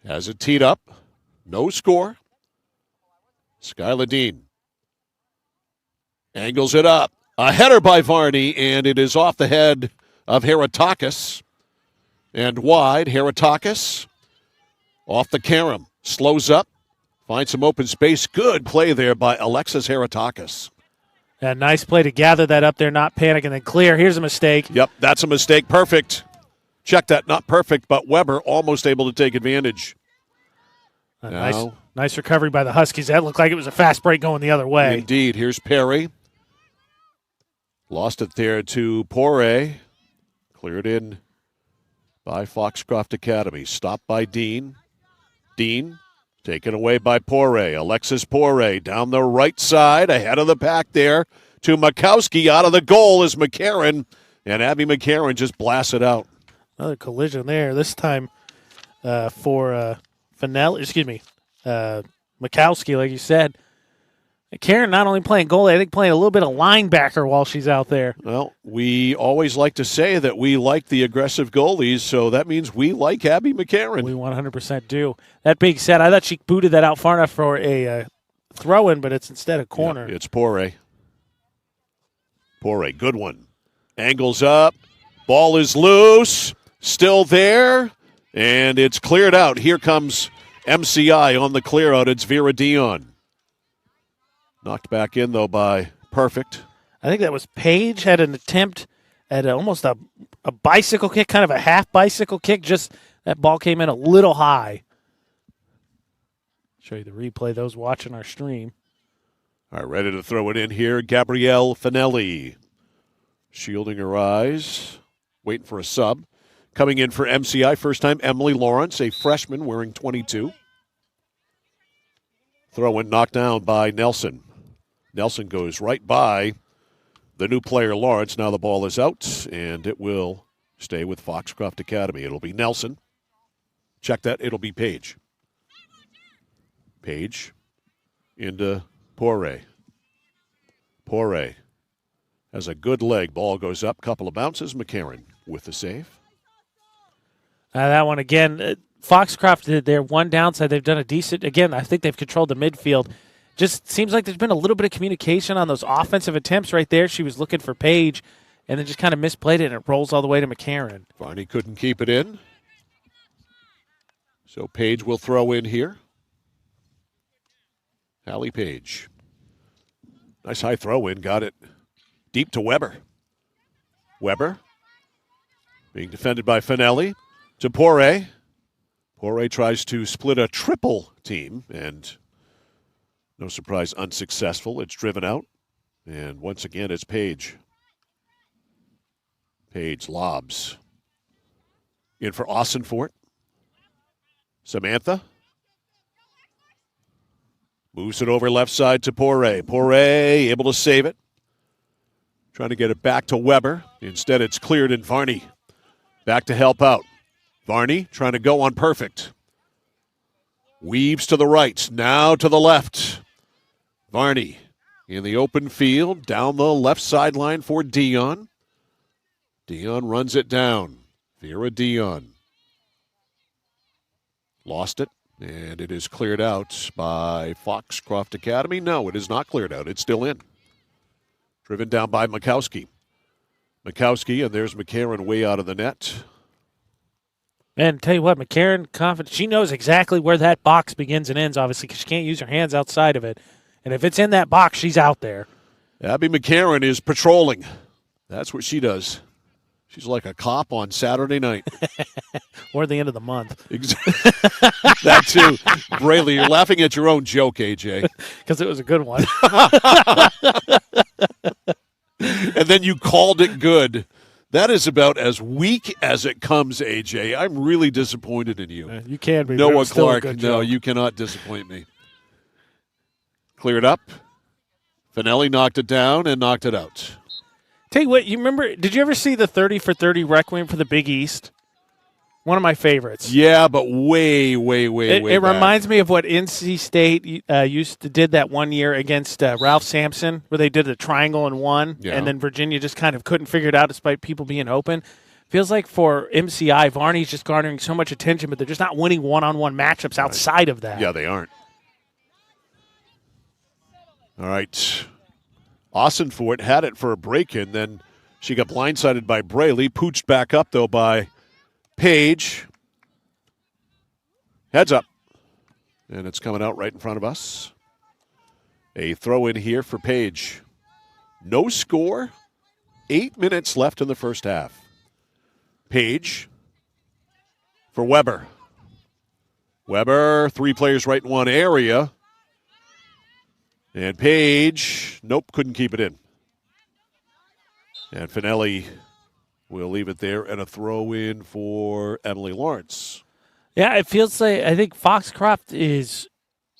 has it teed up. No score. Skyla Dean angles it up. A header by Varney, and it is off the head of Heratakis. And wide, Heratakis off the carom. Slows up, finds some open space. Good play there by Alexis Heratakis. Yeah, nice play to gather that up there, not panic, and then clear. Here's a mistake. Yep, that's a mistake. Perfect. Check that. Not perfect, but Weber almost able to take advantage. Nice recovery by the Huskies. That looked like it was a fast break going the other way. Indeed. Here's Perry. Lost it there to Poirier. Cleared in by Foxcroft Academy. Stopped by Dean. Dean taken away by Poirier. Alexis Poirier down the right side, ahead of the pack there to Makowski. Out of the goal is McCarron, and Abby McCarron just blasts it out. Another collision there. This time for Makowski, like you said. Karen not only playing goalie, I think playing a little bit of linebacker while she's out there. Well, we always like to say that we like the aggressive goalies, so that means we like Abby McCarron. We 100% do. That being said, I thought she booted that out far enough for a throw-in, but it's instead a corner. Yeah, it's Poirier. Poirier, good one. Angles up. Ball is loose. Still there. And it's cleared out. Here comes MCI on the clear out. It's Vera Dion. Knocked back in, though, by Perfect. I think that was Paige had an attempt at almost a bicycle kick, kind of a half bicycle kick. Just that ball came in a little high. Show you the replay, those watching our stream. All right, ready to throw it in here. Gabrielle Finelli shielding her eyes, waiting for a sub. Coming in for MCI, first time Emily Lawrence, a freshman wearing 22. Throw in knocked down by Nelson. Nelson goes right by the new player, Lawrence. Now the ball is out, and it will stay with Foxcroft Academy. It'll be Nelson. Check that. It'll be Page. Page into Poirier. Poirier has a good leg. Ball goes up. Couple of bounces. McCarron with the save. That one again. Foxcroft did their one downside. They've done a decent. Again, I think they've controlled the midfield. Just seems like there's been a little bit of communication on those offensive attempts right there. She was looking for Page and then just kind of misplayed it, and it rolls all the way to McCarron. Varney couldn't keep it in. So Page will throw in here. Hallie Page. Nice high throw in. Got it deep to Weber. Weber being defended by Finelli to Poirier. Poirier tries to split a triple team, and no surprise, unsuccessful. It's driven out. And once again, it's Page. Page lobs. In for Austinfort. Samantha. Moves it over left side to Poirier. Poirier able to save it. Trying to get it back to Weber. Instead, it's cleared in Varney. Back to help out. Varney trying to go on perfect. Weaves to the right. Now to the left. Varney in the open field. Down the left sideline for Dion. Dion runs it down. Vera Dion. Lost it. And it is cleared out by Foxcroft Academy. No, it is not cleared out. It's still in. Driven down by Mikowski. Mikowski, and there's McCarron way out of the net. And tell you what, McCarron, confident. She knows exactly where that box begins and ends, obviously, because she can't use her hands outside of it. And if it's in that box, she's out there. Abby McCarron is patrolling. That's what she does. She's like a cop on Saturday night. Or the end of the month. That too. Braley, you're laughing at your own joke, AJ. Because it was a good one. And then you called it good. That is about as weak as it comes, AJ. I'm really disappointed in you. You can be. Noah Clark, no, you cannot disappoint me. Cleared up. Finelli knocked it down and knocked it out. Tell you what, you remember, did you ever see the 30 for 30 Requiem for the Big East? One of my favorites. Yeah, but way It back. reminds me of what NC State did that one year against Ralph Sampson, where they did the triangle and one, and then Virginia just kind of couldn't figure it out despite people being open. Feels like for MCI, Varney's just garnering so much attention, but they're just not winning one-on-one matchups outside of that. Yeah, they aren't. All right. Austinfort had it for a break-in, then she got blindsided by Braley, pooched back up, though, by Page. Heads up. And it's coming out right in front of us. A throw in here for Page. No score. 8 minutes left in the first half. Page for Weber. Weber, 3 players right in one area. And Page, nope, couldn't keep it in. And Finelli will leave it there, and a throw in for Emily Lawrence. Yeah, it feels like, I think Foxcroft is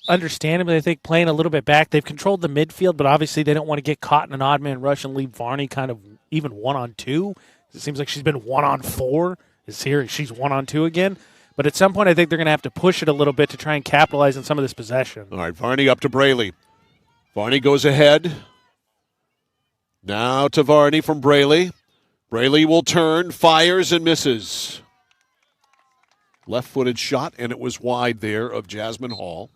understandably, I think, playing a little bit back. They've controlled the midfield, but obviously they don't want to get caught in an odd man rush and leave Varney kind of even 1-on-2. It seems like she's been 1-on-4. She's 1-on-2 again. But at some point, I think they're going to have to push it a little bit to try and capitalize on some of this possession. All right, Varney up to Braley. Varney goes ahead. Now to Varney from Braley. Braley will turn, fires, and misses. Left-footed shot, and it was wide there of Jasmine Hall,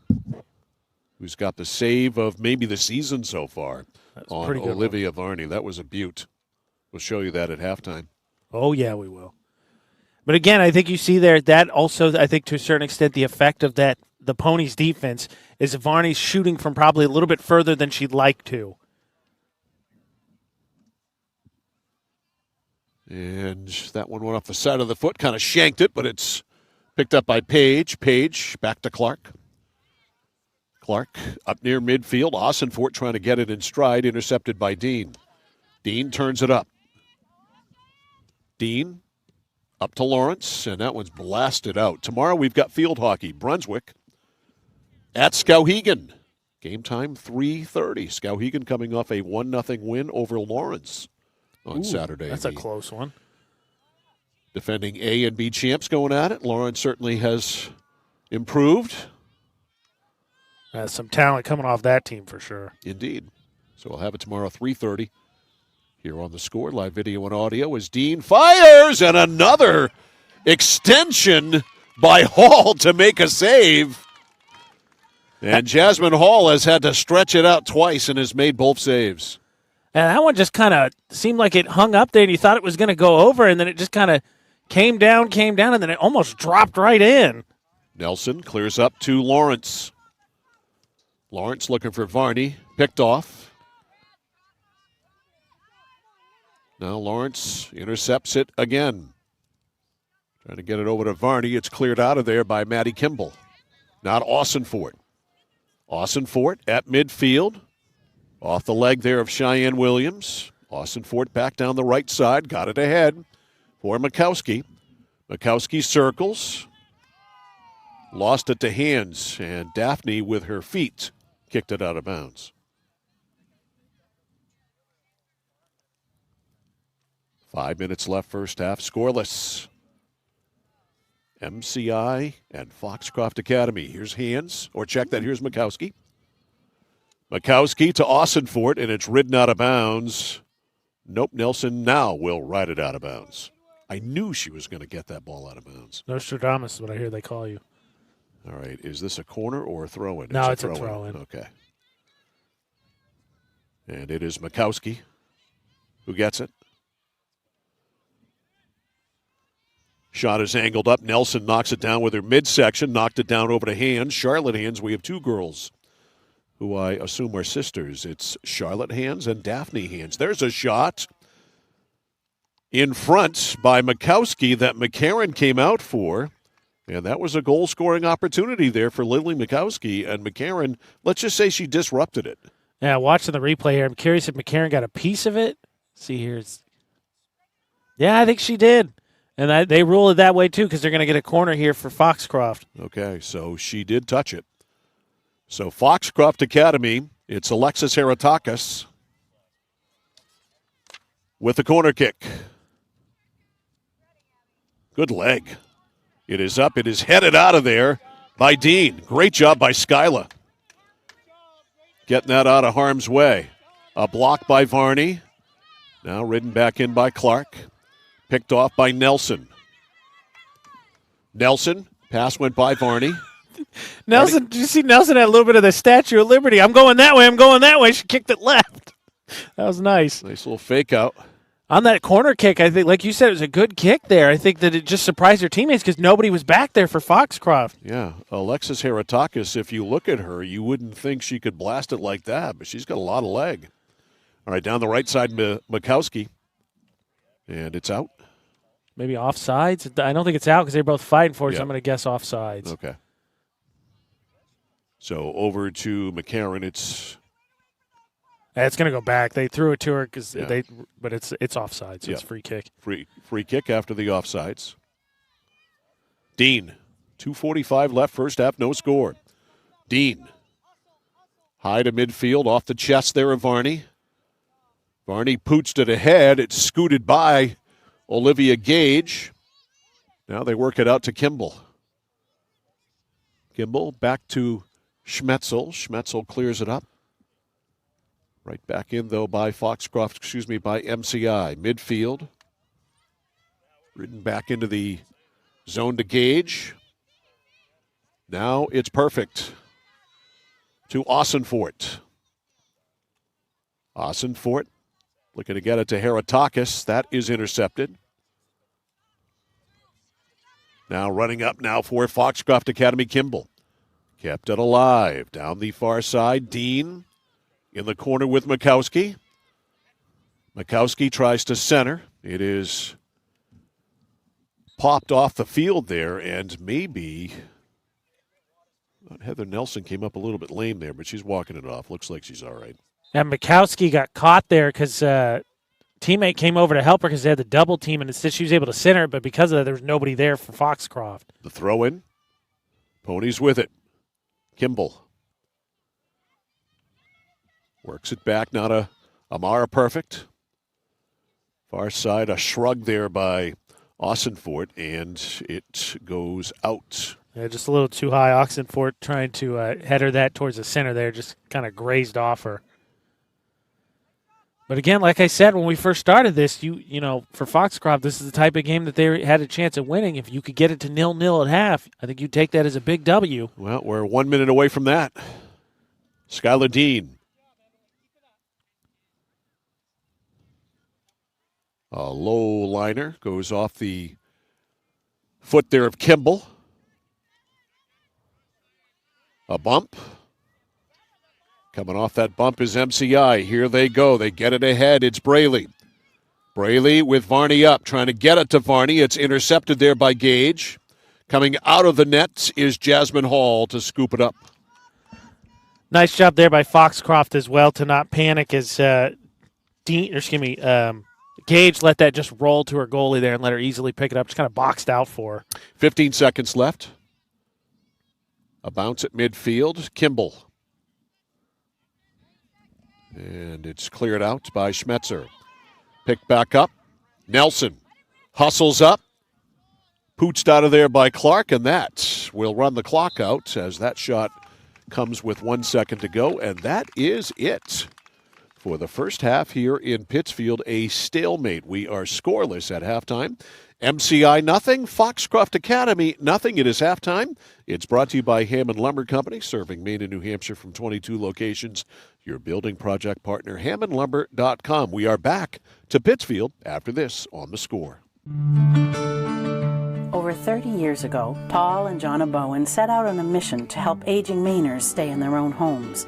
who's got the save of maybe the season so far on Olivia Varney. That was a beaut. We'll show you that at halftime. Oh, yeah, we will. But again, I think you see there that also, I think to a certain extent, the effect of that, the Ponies' defense is Varney's shooting from probably a little bit further than she'd like to. And that one went off the side of the foot, kind of shanked it, but it's picked up by Page. Page back to Clark. Clark up near midfield. Austinfort trying to get it in stride, intercepted by Dean. Dean turns it up. Dean up to Lawrence, and that one's blasted out. Tomorrow we've got field hockey. Brunswick at Skowhegan. Game time 3:30. Skowhegan coming off a 1-0 win over Lawrence on Saturday. That's a close one. Defending A and B champs going at it. Lauren certainly has improved. Some talent coming off that team for sure. Indeed. So we'll have it tomorrow, 3:30. Here on the Score, live video and audio, as Dean fires, and another extension by Hall to make a save. And Jasmine Hall has had to stretch it out twice and has made both saves. And that one just kind of seemed like it hung up there, and you thought it was going to go over, and then it just kind of came down, and then it almost dropped right in. Nelson clears up to Lawrence. Lawrence looking for Varney, picked off. Now Lawrence intercepts it again. Trying to get it over to Varney. It's cleared out of there by Maddie Kimball. Not Austinfort. Austinfort at midfield. Off the leg there of Cheyenne Williams. Austinfort back down the right side. Got it ahead for Mikowski. Mikowski circles. Lost it to hands. And Daphne with her feet kicked it out of bounds. 5 minutes left first half. Scoreless. MCI and Foxcroft Academy. Here's Hands, or check that. Here's Mikowski. Mikowski to Austinfort, and it's ridden out of bounds. Nope, Nelson now will ride it out of bounds. I knew she was going to get that ball out of bounds. Nostradamus is what I hear they call you. All right, is this a corner or a throw-in? No, it's a throw-in. Okay. And it is Mikowski who gets it. Shot is angled up. Nelson knocks it down with her midsection, knocked it down over to Hands. Charlotte Hands, we have two girls who I assume are sisters. It's Charlotte Hands and Daphne Hands. There's a shot in front by Mikowski that McCarran came out for. And that was a goal-scoring opportunity there for Lily Mikowski. And McCarran, let's just say she disrupted it. Yeah, watching the replay here, I'm curious if McCarran got a piece of it. Let's see here. Yeah, I think she did. And they rule it that way, too, because they're going to get a corner here for Foxcroft. Okay, so she did touch it. So Foxcroft Academy, it's Alexis Heratakis with the corner kick. Good leg. It is up. It is headed out of there by Dean. Great job by Skyla. Getting that out of harm's way. A block by Varney. Now ridden back in by Clark. Picked off by Nelson. Nelson, pass went by Varney. Nelson, did you see Nelson had a little bit of the Statue of Liberty? I'm going that way. She kicked it left. That was nice. Nice little fake out. On that corner kick, I think, like you said, it was a good kick there. I think that it just surprised her teammates because nobody was back there for Foxcroft. Yeah, Alexis Heratakis, if you look at her, you wouldn't think she could blast it like that, but she's got a lot of leg. All right, down the right side, Mikowski. And it's out. Maybe offsides? I don't think it's out because they're both fighting for it, so Yeah. I'm going to guess offsides. Okay. So over to McCarran, it's going to go back. They threw it to her Yeah. but it's offside, so Yeah. it's free kick. free kick after the offsides. Dean, 2:45 left, first half, no score. Dean, high to midfield, off the chest there of Varney. Varney pooched it ahead. It's scooted by Olivia Gage. Now they work it out to Kimball. Kimball back to Schmetzel. Schmetzel clears it up. Right back in, though, by Foxcroft, by MCI. Midfield. Ridden back into the zone to Gage. Now it's perfect. To Austinfort. Austinfort looking to get it to Heratakis. That is intercepted. Now running up now for Foxcroft Academy, Kimball. Kept it alive. Down the far side, Dean in the corner with Mikowski. Mikowski tries to center. It is popped off the field there, and maybe Heather Nelson came up a little bit lame there, but she's walking it off. Looks like she's all right. And Mikowski got caught there because teammate came over to help her because they had the double team, and instead she was able to center, but because of that, there was nobody there for Foxcroft. The throw in. Ponies with it. Kimball. Works it back. Not a Amara perfect. Far side, a shrug there by Oxenfort, and it goes out. Yeah, just a little too high. Oxenfort trying to header that towards the center there, just kind of grazed off her. But again, like I said when we first started this, you know, for Foxcroft, this is the type of game that they had a chance of winning. If you could get it to 0-0 at half, I think you'd take that as a big W. Well, we're 1 minute away from that. Skylar Dean. A low liner goes off the foot there of Kimball. A bump. Coming off that bump is MCI. Here they go. They get it ahead. It's Braley. Braley with Varney up, trying to get it to Varney. It's intercepted there by Gage. Coming out of the net is Jasmine Hall to scoop it up. Nice job there by Foxcroft as well to not panic as Gage let that just roll to her goalie there and let her easily pick it up. Just kind of boxed out for her. 15 seconds left. A bounce at midfield. Kimball. And it's cleared out by Schmetzer. Picked back up. Nelson hustles up. Pooched out of there by Clark, and that will run the clock out as that shot comes with 1 second to go. And that is it for the first half here in Pittsfield. A stalemate. We are scoreless at halftime. MCI nothing, Foxcroft Academy nothing. It is halftime. It's brought to you by Hammond Lumber Company, serving Maine and New Hampshire from 22 locations. Your building project partner, HammondLumber.com. We are back to Pittsfield after this on The Score. Over 30 years ago, Paul and Jonna Bowen set out on a mission to help aging Mainers stay in their own homes.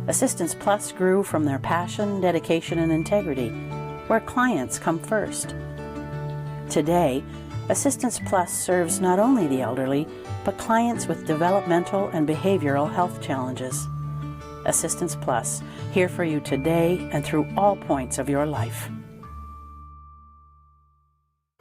Assistance Plus grew from their passion, dedication, and integrity, where clients come first. Today, Assistance Plus serves not only the elderly, but clients with developmental and behavioral health challenges. Assistance Plus, here for you today and through all points of your life.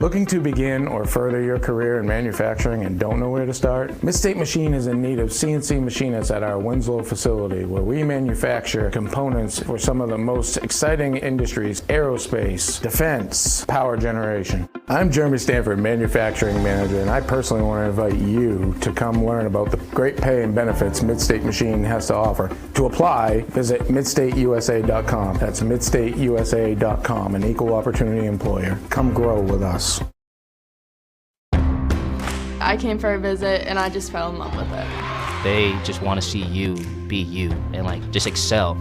Looking to begin or further your career in manufacturing and don't know where to start? Midstate Machine is in need of CNC machinists at our Winslow facility, where we manufacture components for some of the most exciting industries: aerospace, defense, power generation. I'm Jeremy Stanford, manufacturing manager, and I personally want to invite you to come learn about the great pay and benefits Midstate Machine has to offer. To apply, visit midstateusa.com. That's midstateusa.com, an equal opportunity employer. Come grow with us. I came for a visit and I just fell in love with it. They just want to see you be you and just excel.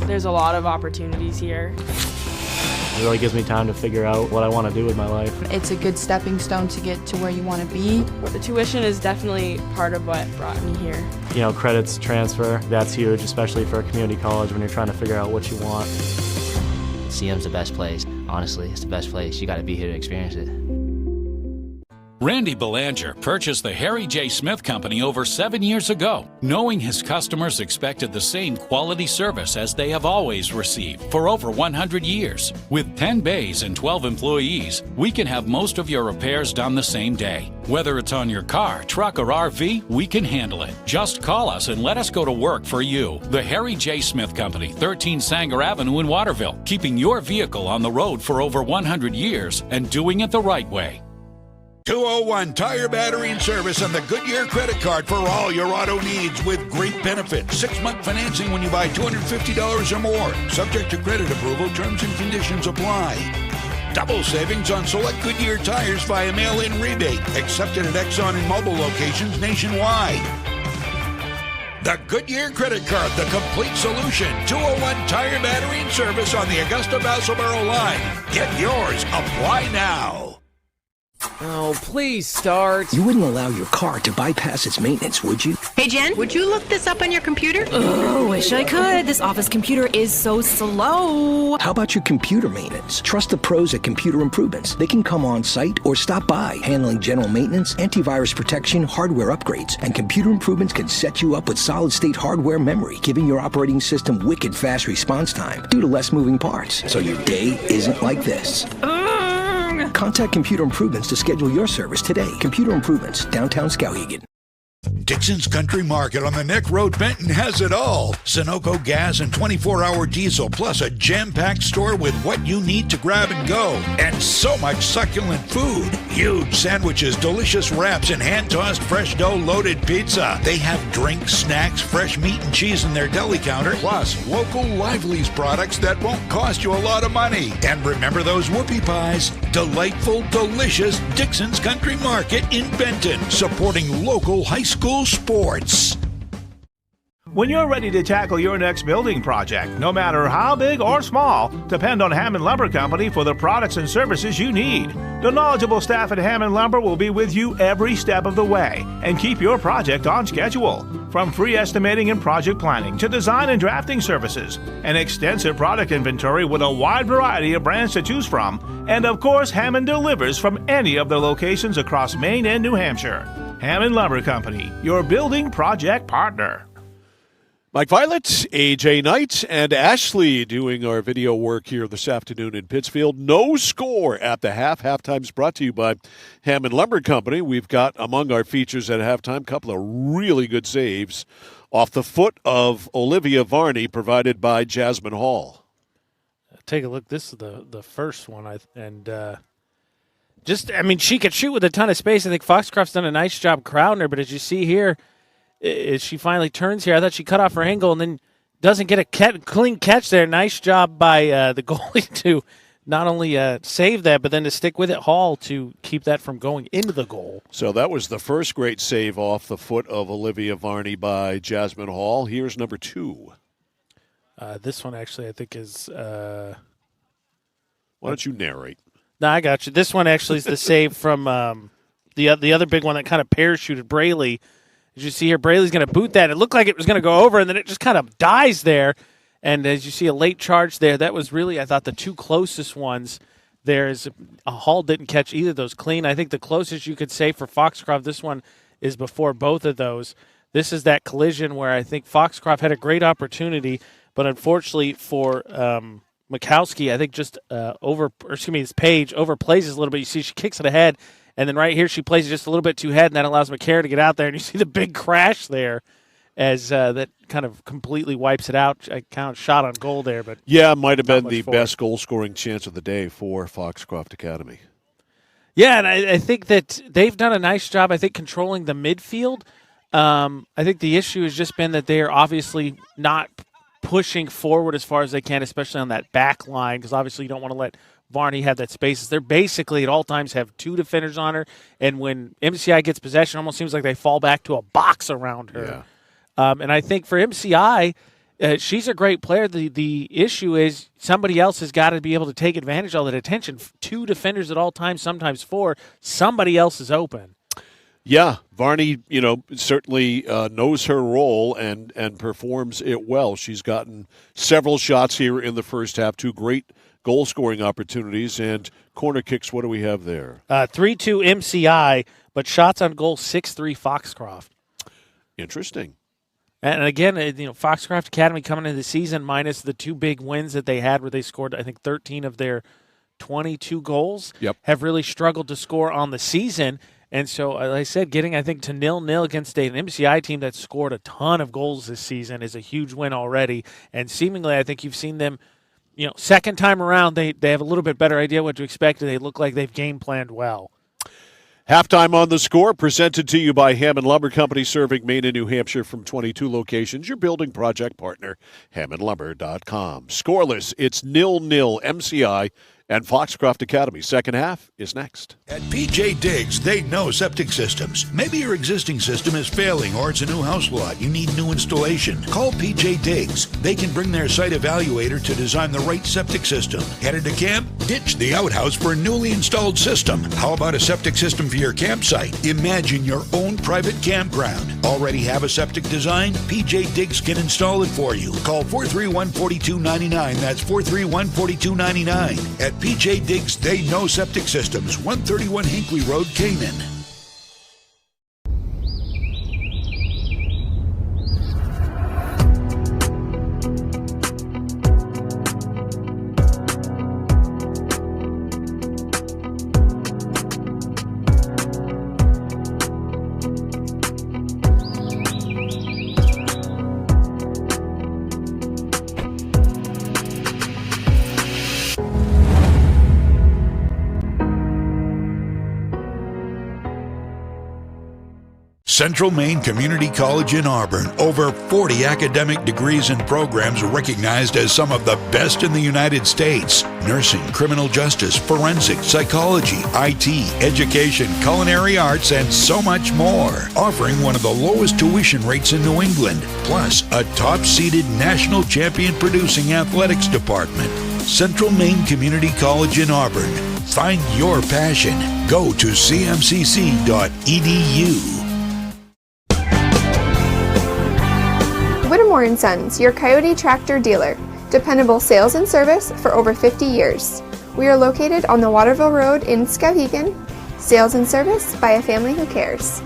There's a lot of opportunities here. It really gives me time to figure out what I want to do with my life. It's a good stepping stone to get to where you want to be. The tuition is definitely part of what brought me here. You know, credits transfer, that's huge, especially for a community college when you're trying to figure out what you want. CM's the best place. Honestly, it's the best place. You got to be here to experience it. Randy Belanger purchased the Harry J. Smith Company over 7 years ago, knowing his customers expected the same quality service as they have always received for over 100 years. With 10 bays and 12 employees, we can have most of your repairs done the same day. Whether it's on your car, truck, or RV, we can handle it. Just call us and let us go to work for you. The Harry J. Smith Company, 13 Sanger Avenue in Waterville, keeping your vehicle on the road for over 100 years and doing it the right way. 201 Tire, Battery, and Service and the Goodyear credit card for all your auto needs with great benefits. 6-month financing when you buy $250 or more. Subject to credit approval, terms and conditions apply. Double savings on select Goodyear tires via mail-in rebate. Accepted at Exxon and Mobil locations nationwide. The Goodyear credit card, the complete solution. 201 Tire, Battery, and Service on the Augusta-Vassalboro line. Get yours. Apply now. Oh, please start. You wouldn't allow your car to bypass its maintenance, would you? Hey, Jen, would you look this up on your computer? Oh, wish I could. This office computer is so slow. How about your computer maintenance? Trust the pros at Computer Improvements. They can come on site or stop by, handling general maintenance, antivirus protection, hardware upgrades, and Computer Improvements can set you up with solid-state hardware memory, giving your operating system wicked fast response time due to less moving parts, so your day isn't like this. Contact Computer Improvements to schedule your service today. Computer Improvements, downtown Skowhegan. Dixon's Country Market on the Neck Road, Benton has it all. Sunoco gas and 24-hour diesel, plus a jam-packed store with what you need to grab and go. And so much succulent food. Huge sandwiches, delicious wraps, and hand-tossed fresh dough-loaded pizza. They have drinks, snacks, fresh meat and cheese in their deli counter, plus local Lively's products that won't cost you a lot of money. And remember those whoopie pies? Delightful, delicious Dixon's Country Market in Benton, supporting local high school sports. When you're ready to tackle your next building project, no matter how big or small, depend on Hammond Lumber Company for the products and services you need. The knowledgeable staff at Hammond Lumber will be with you every step of the way and keep your project on schedule. From free estimating and project planning to design and drafting services, an extensive product inventory with a wide variety of brands to choose from, and of course, Hammond delivers from any of the locations across Maine and New Hampshire. Hammond Lumber Company, your building project partner. Mike Violet, AJ Knight, and Ashley doing our video work here this afternoon in Pittsfield. No score at the half. Halftime's brought to you by Hammond Lumber Company. We've got among our features at halftime a couple of really good saves off the foot of Olivia Varney, provided by Jasmine Hall. Take a look. This is the first one, she could shoot with a ton of space. I think Foxcroft's done a nice job crowding her, but as you see here, as she finally turns here, I thought she cut off her angle and then doesn't get a clean catch there. Nice job by the goalie to not only save that, but then to stick with it, Hall, to keep that from going into the goal. So that was the first great save off the foot of Olivia Varney by Jasmine Hall. Here's number 2. This one actually I think is... Why don't you narrate? No, I got you. This one actually is the save from the other big one that kind of parachuted Braley. As you see here, Braley's going to boot that. It looked like it was going to go over, and then it just kind of dies there. And as you see a late charge there, that was really, I thought, the two closest ones. There's Hall didn't catch either of those clean. I think the closest you could say for Foxcroft, this one is before both of those. This is that collision where I think Foxcroft had a great opportunity, but unfortunately for Mikowski, I think just this Page overplays it a little bit. You see she kicks it ahead. And then right here, she plays it just a little bit too ahead, and that allows McCarron to get out there. And you see the big crash there as that kind of completely wipes it out. I count shot on goal there. But yeah, it might have been the best goal-scoring chance of the day for Foxcroft Academy. Yeah, and I think that they've done a nice job, I think, controlling the midfield. I think the issue has just been that they are obviously not pushing forward as far as they can, especially on that back line, because obviously you don't want to let Varney have that space. They're basically at all times have 2 defenders on her, and when MCI gets possession, it almost seems like they fall back to a box around her. Yeah. And I think for MCI, she's a great player. The issue is somebody else has got to be able to take advantage of that attention. 2 defenders at all times, sometimes 4. Somebody else is open. Yeah, Varney, certainly knows her role and performs it well. She's gotten several shots here in the first half, 2 great goal-scoring opportunities, and corner kicks. What do we have there? 3-2 MCI, but shots on goal 6-3 Foxcroft. Interesting. And again, Foxcroft Academy coming into the season minus the 2 big wins that they had where they scored, I think, 13 of their 22 goals. Yep. Have really struggled to score on the season. And so, like I said, getting, I think, to 0-0 against an MCI team that scored a ton of goals this season is a huge win already. And seemingly, I think you've seen them, second time around, they have a little bit better idea what to expect. They look like they've game planned well. Halftime on the Score, presented to you by Hammond Lumber Company, serving Maine and New Hampshire from 22 locations. Your building project partner, HammondLumber.com. Scoreless, it's 0-0 MCI and Foxcroft Academy. Second half is next. At PJ Diggs, they know septic systems. Maybe your existing system is failing or it's a new house lot. You need new installation. Call PJ Diggs. They can bring their site evaluator to design the right septic system. Headed to camp? Ditch the outhouse for a newly installed system. How about a septic system for your campsite? Imagine your own private campground. Already have a septic design? PJ Diggs can install it for you. Call 431-4299. That's 431-4299. At PJ Diggs, they know septic systems. 131 Hinckley Road, Canaan. Central Maine Community College in Auburn. Over 40 academic degrees and programs recognized as some of the best in the United States. Nursing, criminal justice, forensic, psychology, IT, education, culinary arts, and so much more. Offering one of the lowest tuition rates in New England. Plus, a top-seeded national champion producing athletics department. Central Maine Community College in Auburn. Find your passion. Go to cmcc.edu. Whittemore & Sons, your Coyote tractor dealer. Dependable sales and service for over 50 years. We are located on the Waterville Road in Skowhegan. Sales and service by a family who cares.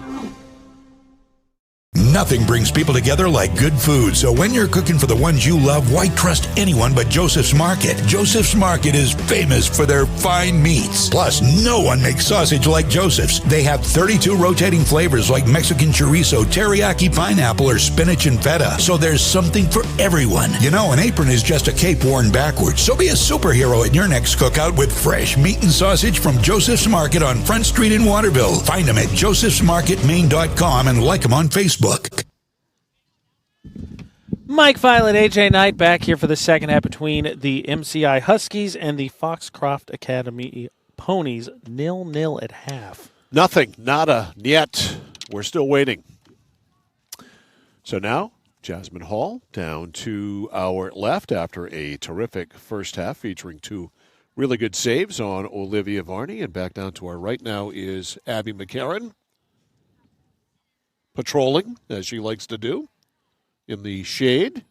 Nothing brings people together like good food, so when you're cooking for the ones you love, why trust anyone but Joseph's Market? Joseph's Market is famous for their fine meats. Plus, no one makes sausage like Joseph's. They have 32 rotating flavors like Mexican chorizo, teriyaki pineapple, or spinach and feta, so there's something for everyone. You know, an apron is just a cape worn backwards, so be a superhero at your next cookout with fresh meat and sausage from Joseph's Market on Front Street in Waterville. Find them at josephsmarketmaine.com and like them on Facebook. Mike Violet, AJ Knight back here for the second half between the MCI Huskies and the Foxcroft Academy Ponies. 0-0 at half. Nothing. Nada. Yet. We're still waiting. So now, Jasmine Hall down to our left after a terrific first half featuring two really good saves on Olivia Varney. And back down to our right now is Abby McCarron. Patrolling, as she likes to do, in the shade.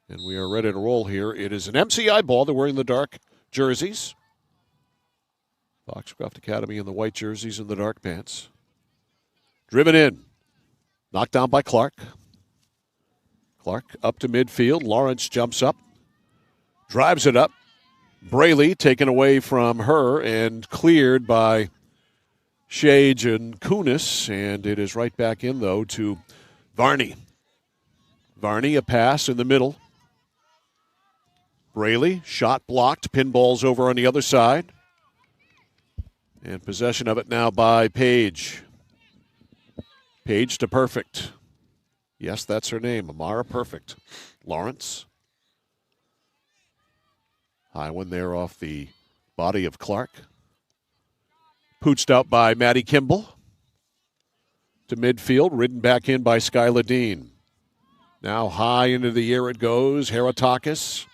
And we are ready to roll here. It is an MCI ball. They're wearing the dark jerseys. Foxcroft Academy in the white jerseys and the dark pants. Driven in. Knocked down by Clark. Clark up to midfield. Lawrence jumps up. Drives it up. Braley taken away from her and cleared by Shage and Kunis, and it is right back in, though, to Varney. Varney, a pass in the middle. Braley, shot blocked, pinballs over on the other side. And possession of it now by Paige. Paige to Perfect. Yes, that's her name, Amara Perfect. Lawrence. High one there off the body of Clark. Pooched out by Maddie Kimball. To midfield, ridden back in by Skyla Dean. Now high into the air it goes. Heratakis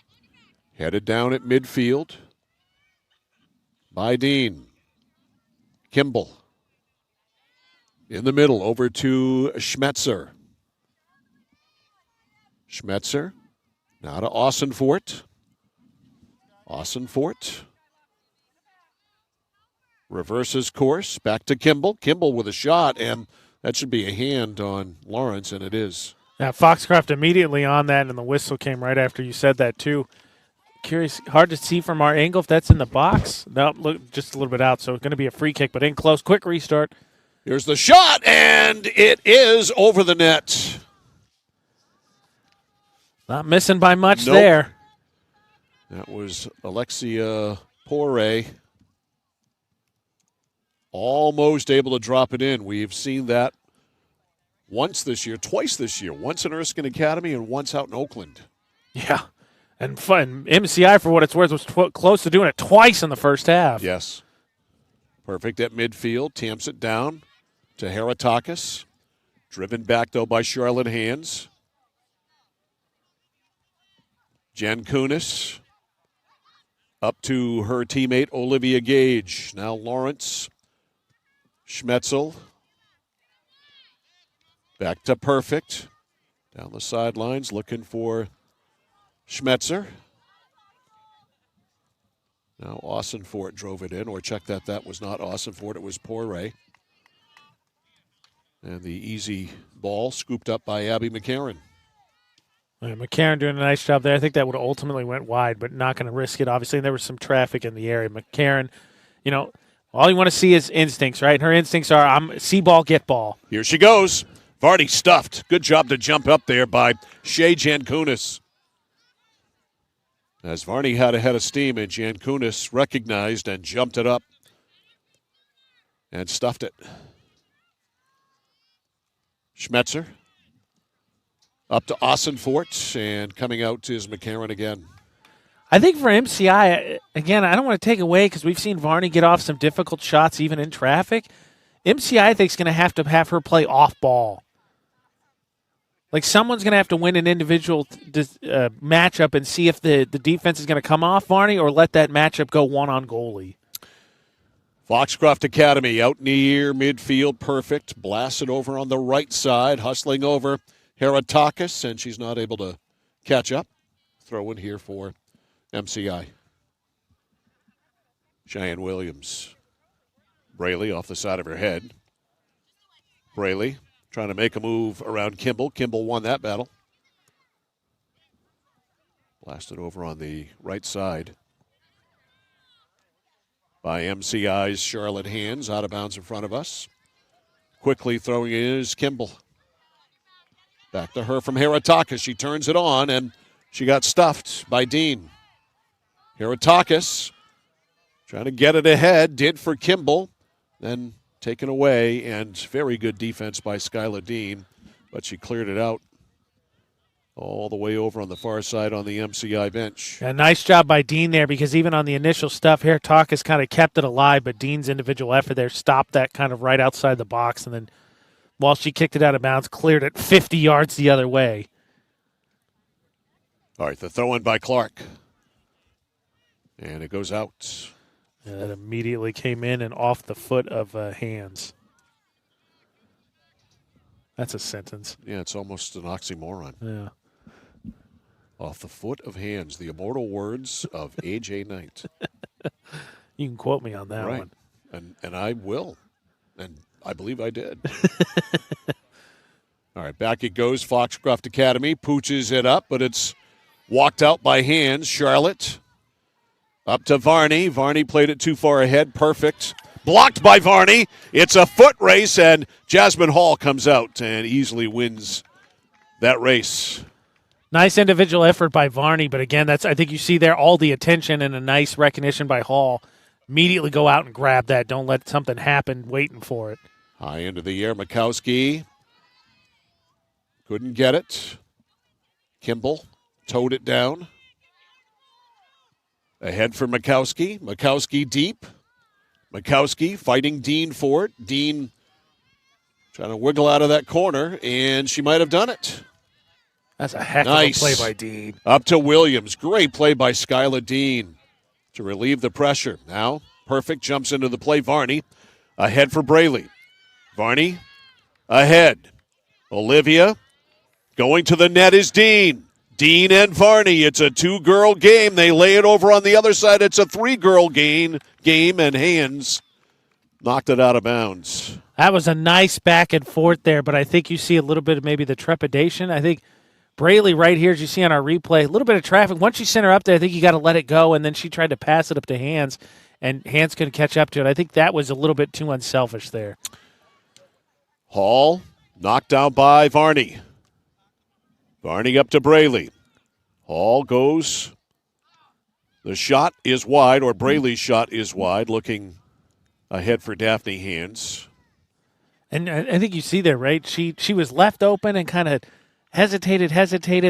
headed down at midfield by Dean. Kimball in the middle over to Schmetzer. Schmetzer now to Aussenfort. Aussenfort reverses course, back to Kimball. Kimball with a shot, and that should be a hand on Lawrence, and it is. Now, Foxcroft immediately on that, and the whistle came right after you said that, too. Curious, hard to see from our angle if that's in the box. No, look, just a little bit out, so it's going to be a free kick, but in close. Quick restart. Here's the shot, and it is over the net. Not missing by much there. That was Alexia Poire. Almost able to drop it in. We've seen that once this year, twice this year. Once in Erskine Academy and once out in Oakland. Yeah. And MCI, for what it's worth, was close to doing it twice in the first half. Yes. Perfect at midfield. Tamps it down to Heratakis. Driven back, though, by Charlotte Hands. Jen Kunis up to her teammate Olivia Gage. Now Lawrence. Schmetzel. Back to Perfect. Down the sidelines looking for Schmetzer. Now Aussenfort drove it in, or check that was not Aussenfort, it was Poire. And the easy ball scooped up by Abby McCarron. McCarron doing a nice job there. I think that would have ultimately went wide, but not going to risk it, obviously. And there was some traffic in the area. McCarron, you know, all you want to see is instincts, right? And her instincts are, I'm see ball, get ball. Here she goes. Vardy stuffed. Good job to jump up there by Shea Jankunis. As Varney had a head of steam, and Jankunis recognized and jumped it up and stuffed it. Schmetzer up to Ossenfort, and coming out is McCarron again. I think for MCI, again, I don't want to take away because we've seen Varney get off some difficult shots even in traffic. MCI, I think, is going to have her play off ball. Like someone's going to have to win an individual matchup and see if the defense is going to come off Varney or let that matchup go one on goalie. Foxcroft Academy out near midfield, perfect. Blasted over on the right side, hustling over Heratakis, and she's not able to catch up. Throw in here for MCI. Cheyenne Williams. Braley off the side of her head. Braley trying to make a move around Kimball. Kimball won that battle. Blasted over on the right side by MCI's Charlotte Hands, out of bounds in front of us. Quickly throwing it is Kimball. Back to her from Heratakis. She turns it on, and she got stuffed by Dean. Heratakis trying to get it ahead, did for Kimball, then taken away, and very good defense by Skylar Dean, but she cleared it out all the way over on the far side on the MCI bench. Yeah, nice job by Dean there, because even on the initial stuff, Heratakis kind of kept it alive, but Dean's individual effort there stopped that kind of right outside the box, and then while she kicked it out of bounds, cleared it 50 yards the other way. All right, the throw-in by Clark. And it goes out. And it immediately came in and off the foot of Hands. That's a sentence. Yeah, it's almost an oxymoron. Yeah. Off the foot of Hands, the immortal words of A.J. Knight. You can quote me on that one. And I will. And I believe I did. All right, back it goes. Foxcroft Academy pooches it up, but it's walked out by Hands. Charlotte up to Varney. Varney played it too far ahead. Perfect. Blocked by Varney. It's a foot race, and Jasmine Hall comes out and easily wins that race. Nice individual effort by Varney, but again, I think you see there all the attention and a nice recognition by Hall. Immediately go out and grab that. Don't let something happen waiting for it. High into the air, Mikowski couldn't get it. Kimball towed it down. Ahead for Mikowski. Mikowski deep. Mikowski fighting Dean for it. Dean trying to wiggle out of that corner, and she might have done it. That's a heck of a play by Dean. Up to Williams. Great play by Skylar Dean to relieve the pressure. Now, perfect jumps into the play. Varney ahead for Braley. Varney ahead. Olivia going to the net is Dean. Dean and Varney. It's a two-girl game. They lay it over on the other side. It's a three-girl game, and Hands knocked it out of bounds. That was a nice back and forth there, but I think you see a little bit of maybe the trepidation. I think Braley right here, as you see on our replay, a little bit of traffic. Once you sent her up there, I think you got to let it go, and then she tried to pass it up to Hands, and Hands couldn't catch up to it. I think that was a little bit too unselfish there. Hall knocked down by Varney. Varney up to Braley. Hall goes. The shot is wide, or Braley's shot is wide, looking ahead for Daphne Hands. And I think you see there, right? She was left open and kind of hesitated,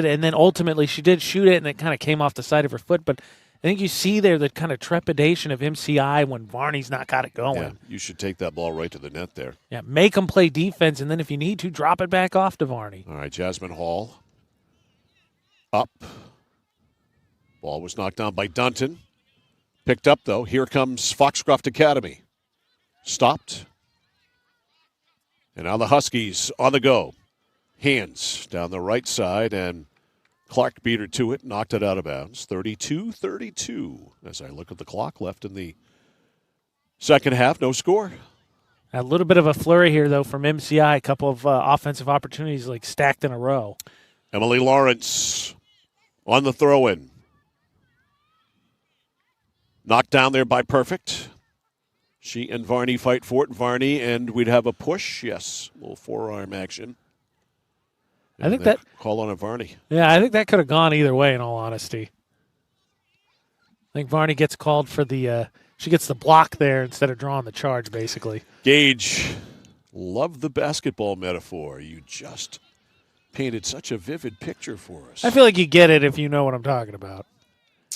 and then ultimately she did shoot it, and it kind of came off the side of her foot. But I think you see there the kind of trepidation of MCI when Varney's not got it going. Yeah, you should take that ball right to the net there. Yeah, make them play defense, and then if you need to, drop it back off to Varney. All right, Jasmine Hall. Up. Ball was knocked down by Dunton. Picked up, though. Here comes Foxcroft Academy. Stopped. And now the Huskies on the go. Hands down the right side, and Clark beat her to it, knocked it out of bounds. 32-32. As I look at the clock, left in the second half, no score. A little bit of a flurry here, though, from MCI. A couple of offensive opportunities like stacked in a row. Emily Lawrence on the throw-in. Knocked down there by Perfect. She and Varney fight for it. Varney, and we'd have a push. Yes, a little forearm action. I think that call on a Varney. Yeah, I think that could have gone either way, in all honesty. I think Varney gets called for the she gets the block there instead of drawing the charge, basically. Gage Love the basketball metaphor. You just painted such a vivid picture for us. I feel like you get it if you know what I'm talking about.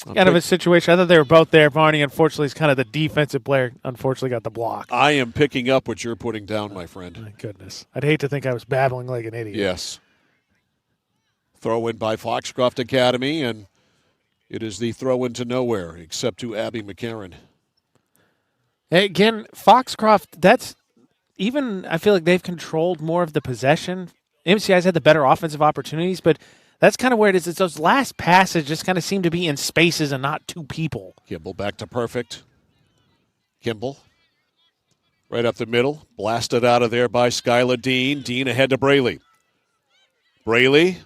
Kind of a situation. I thought they were both there. Varney, unfortunately, is kind of the defensive player. Unfortunately, got the block. I am picking up what you're putting down, my friend. My goodness. I'd hate to think I was babbling like an idiot. Yes. Throw in by Foxcroft Academy, and it is the throw into nowhere, except to Abby McCarron. Again, Foxcroft, that's even, I feel like they've controlled more of the possession. MCI's had the better offensive opportunities, but that's kind of where it is. It's those last passes just kind of seem to be in spaces and not two people. Kimball back to perfect. Kimball right up the middle. Blasted out of there by Skylar Dean. Dean ahead to Braley. Braley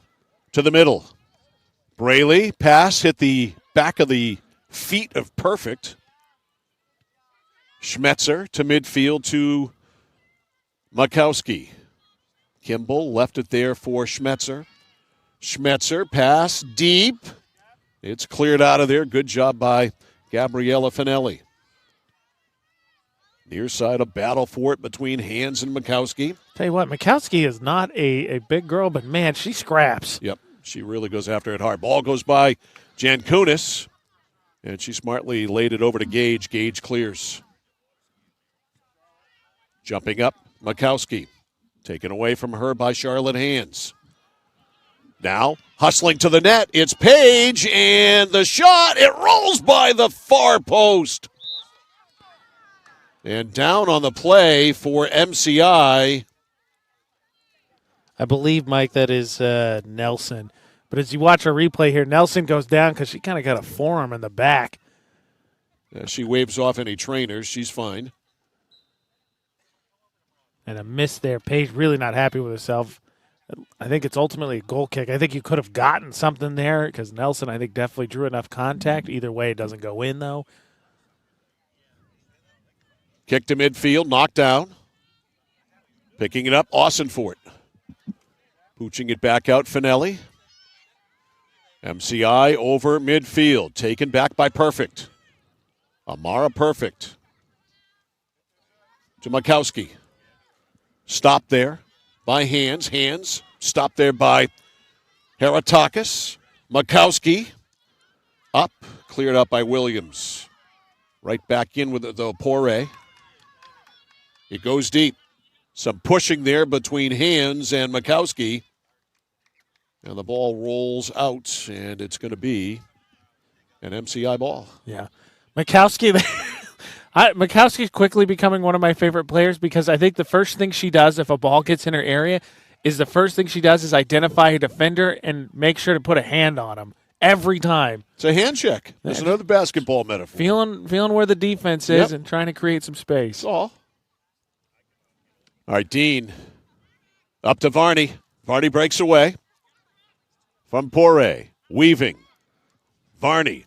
to the middle. Braley, pass, hit the back of the feet of perfect. Schmetzer to midfield to Makowski. Kimball left it there for Schmetzer. Schmetzer, pass, deep. It's cleared out of there. Good job by Gabriella Finelli. Near side, a battle for it between Hands and Makowski. Tell you what, Makowski is not a big girl, but, man, she scraps. Yep, she really goes after it hard. Ball goes by Jankunis, and she smartly laid it over to Gage. Gage clears. Jumping up, Makowski. Taken away from her by Charlotte Hands. Now, hustling to the net, it's Page, and the shot, it rolls by the far post. And down on the play for MCI. I believe, Mike, that is Nelson. But as you watch our replay here, Nelson goes down because she kind of got a forearm in the back. She waves off any trainers. She's fine. And a miss there. Page really not happy with herself. I think it's ultimately a goal kick. I think you could have gotten something there because Nelson, I think, definitely drew enough contact. Either way, it doesn't go in, though. Kick to midfield, knocked down. Picking it up, Austinfort. Pooching it back out, Finelli. MCI over midfield, taken back by Perfect. Amara Perfect. To Makowski. Stopped there by Hands. Hands stopped there by Heratakis. Makowski up, cleared up by Williams. Right back in with the Poirier. It goes deep. Some pushing there between Hands and Makowski. And the ball rolls out, and it's going to be an MCI ball. Yeah. Makowski, Makowski's quickly becoming one of my favorite players because I think the first thing she does if a ball gets in her area is identify a defender and make sure to put a hand on him every time. It's a hand check. That's another basketball metaphor. Feeling where the defense is and trying to create some space. That's all. All right, Dean up to Varney. Varney breaks away from Poirier. Weaving. Varney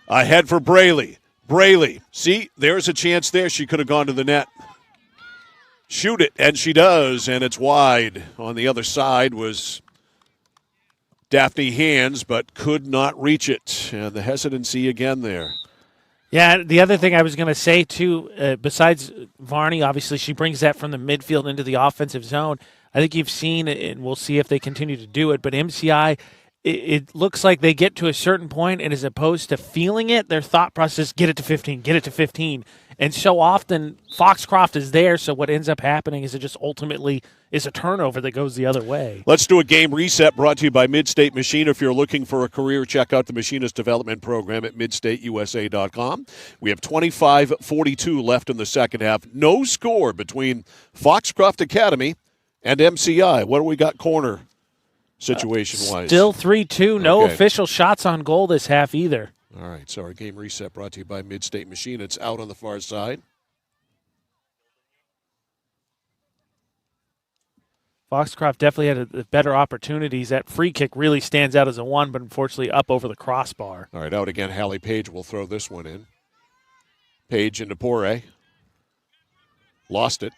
ahead for Braley. Braley. See, there's a chance there. She could have gone to the net. Shoot it, and she does, and it's wide. On the other side was Daphne Hands, but could not reach it. And the hesitancy again there. Yeah, the other thing I was going to say, too, besides Varney, obviously she brings that from the midfield into the offensive zone. I think you've seen, and we'll see if they continue to do it, but MCI, it looks like they get to a certain point, and as opposed to feeling it, their thought process, get it to 15, get it to 15. And so often Foxcroft is there, so what ends up happening is it just ultimately is a turnover that goes the other way. Let's do a game reset brought to you by Midstate Machine. If you're looking for a career, check out the Machinist Development Program at midstateusa.com. We have 25:42 left in the second half. No score between Foxcroft Academy and MCI. What do we got corner situation-wise? Still 3-2. No official shots on goal this half either. All right, so our game reset brought to you by Midstate Machine. It's out on the far side. Foxcroft definitely had better opportunities. That free kick really stands out as a one, but unfortunately up over the crossbar. All right, out again. Hallie Page will throw this one in. Page into Poirier. Lost it.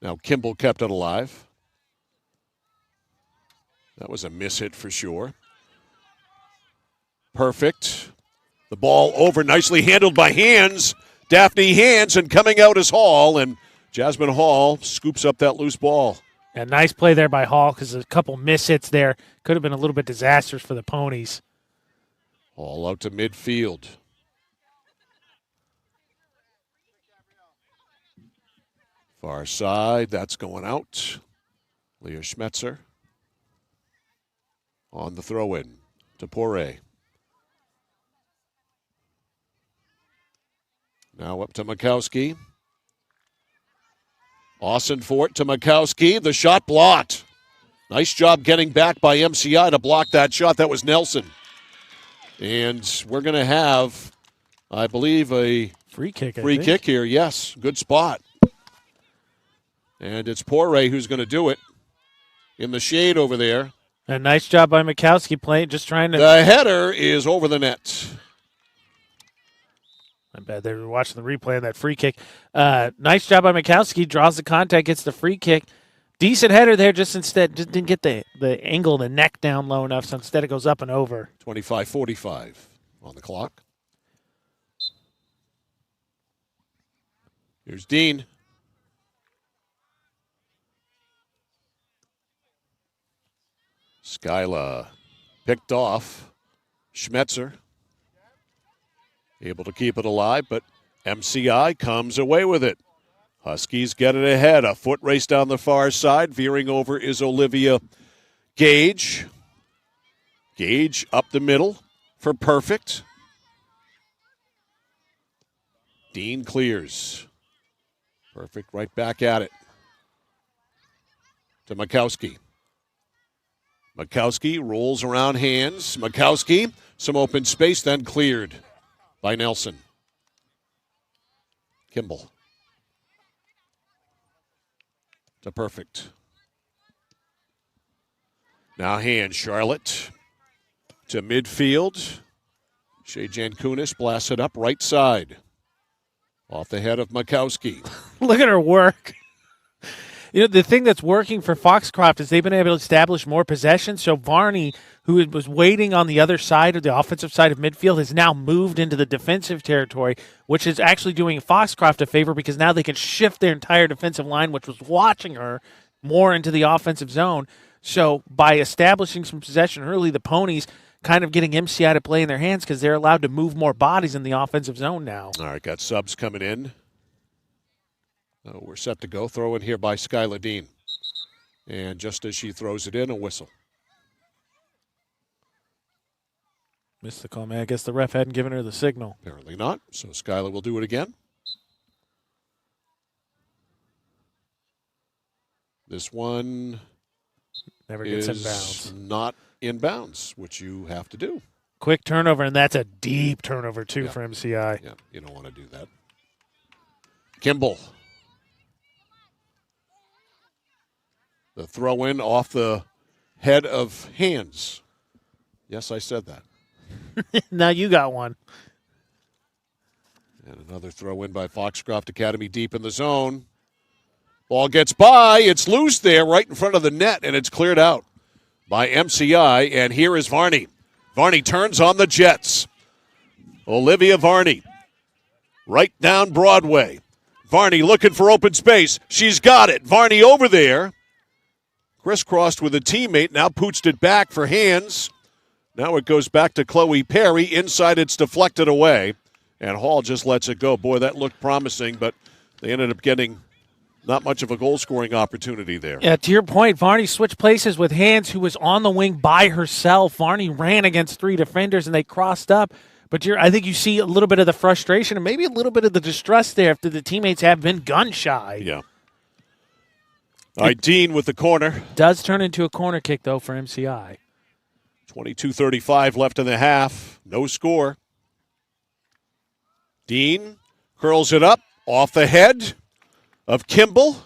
Now Kimball kept it alive. That was a mishit for sure. Perfect. The ball over, nicely handled by Hands. Daphne Hands, and coming out is Hall, and Jasmine Hall scoops up that loose ball. Yeah, nice play there by Hall because a couple miss hits there could have been a little bit disastrous for the Ponies. Hall out to midfield. Far side, that's going out. Leah Schmetzer on the throw-in to Poirier. Now up to Mikowski. Ossenfort to Mikowski. The shot blocked. Nice job getting back by MCI to block that shot. That was Nelson. And we're going to have, I believe, a free kick here. Yes, good spot. And it's Poirier who's going to do it in the shade over there. A nice job by Mikowski playing, just trying to. The header is over the net. I bet they were watching the replay of that free kick. Nice job by Mikowski. Draws the contact, gets the free kick. Decent header there, just didn't get the angle of the neck down low enough, so instead it goes up and over. 25:45 on the clock. Here's Dean. Skyla picked off. Schmetzer able to keep it alive, but MCI comes away with it. Huskies get it ahead. A foot race down the far side. Veering over is Olivia Gage. Gage up the middle for Perfect. Dean clears. Perfect right back at it. To Mikowski. Mikowski rolls around hands. Mikowski, some open space, then cleared by Nelson. Kimball. To Perfect. Now hand Charlotte to midfield. Shea Jankunis blasts it up right side. Off the head of Mikowski. Look at her work. You know, the thing that's working for Foxcroft is they've been able to establish more possession. So Varney, who was waiting on the other side of the offensive side of midfield, has now moved into the defensive territory, which is actually doing Foxcroft a favor because now they can shift their entire defensive line, which was watching her, more into the offensive zone. So by establishing some possession early, the Ponies kind of getting MCI to play in their hands because they're allowed to move more bodies in the offensive zone now. All right, got subs coming in. Oh, we're set to go. Throw in here by Skyla Dean. And just as she throws it in, a whistle. Missed the call, man. I guess the ref hadn't given her the signal. Apparently not. So Skyla will do it again. This one never gets in bounds. Not in bounds, which you have to do. Quick turnover, and that's a deep turnover, too, for MCI. Yeah, you don't want to do that. Kimball. The throw in off the head of Hands. Yes, I said that. Now you got one. And another throw in by Foxcroft Academy deep in the zone. Ball gets by. It's loose there right in front of the net, and it's cleared out by MCI. And here is Varney. Varney turns on the Jets. Olivia Varney. Right down Broadway. Varney looking for open space. She's got it. Varney over there. Crisscrossed with a teammate. Now pooched it back for Hands. Now it goes back to Chloe Perry. Inside it's deflected away. And Hall just lets it go. Boy, that looked promising, but they ended up getting not much of a goal-scoring opportunity there. Yeah, to your point, Varney switched places with Hands, who was on the wing by herself. Varney ran against three defenders, and they crossed up. But I think you see a little bit of the frustration and maybe a little bit of the distress there after the teammates have been gun-shy. Yeah. All right, Dean with the corner. Does turn into a corner kick, though, for MCI. 22:35 left in the half. No score. Dean curls it up off the head of Kimball.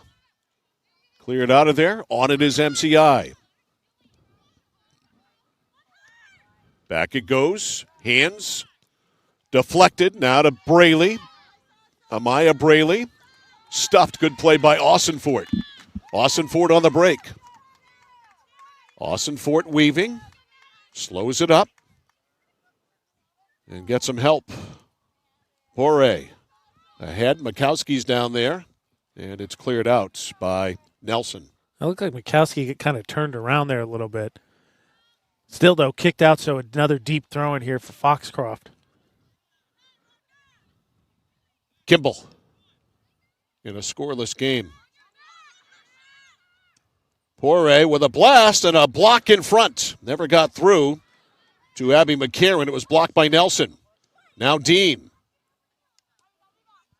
Cleared out of there. On it is MCI. Back it goes. Hands. Deflected. Now to Braley. Amaya Braley. Stuffed. Good play by Ossenfort. Ossenfort on the break. Ossenfort weaving. Slows it up. And gets some help. Poirier ahead. Mikowski's down there. And it's cleared out by Nelson. It looked like Mikowski get kind of turned around there a little bit. Still, though, kicked out, so another deep throw in here for Foxcroft. Kimball in a scoreless game. Poirier with a blast and a block in front. Never got through to Abby McCarron. It was blocked by Nelson. Now Dean.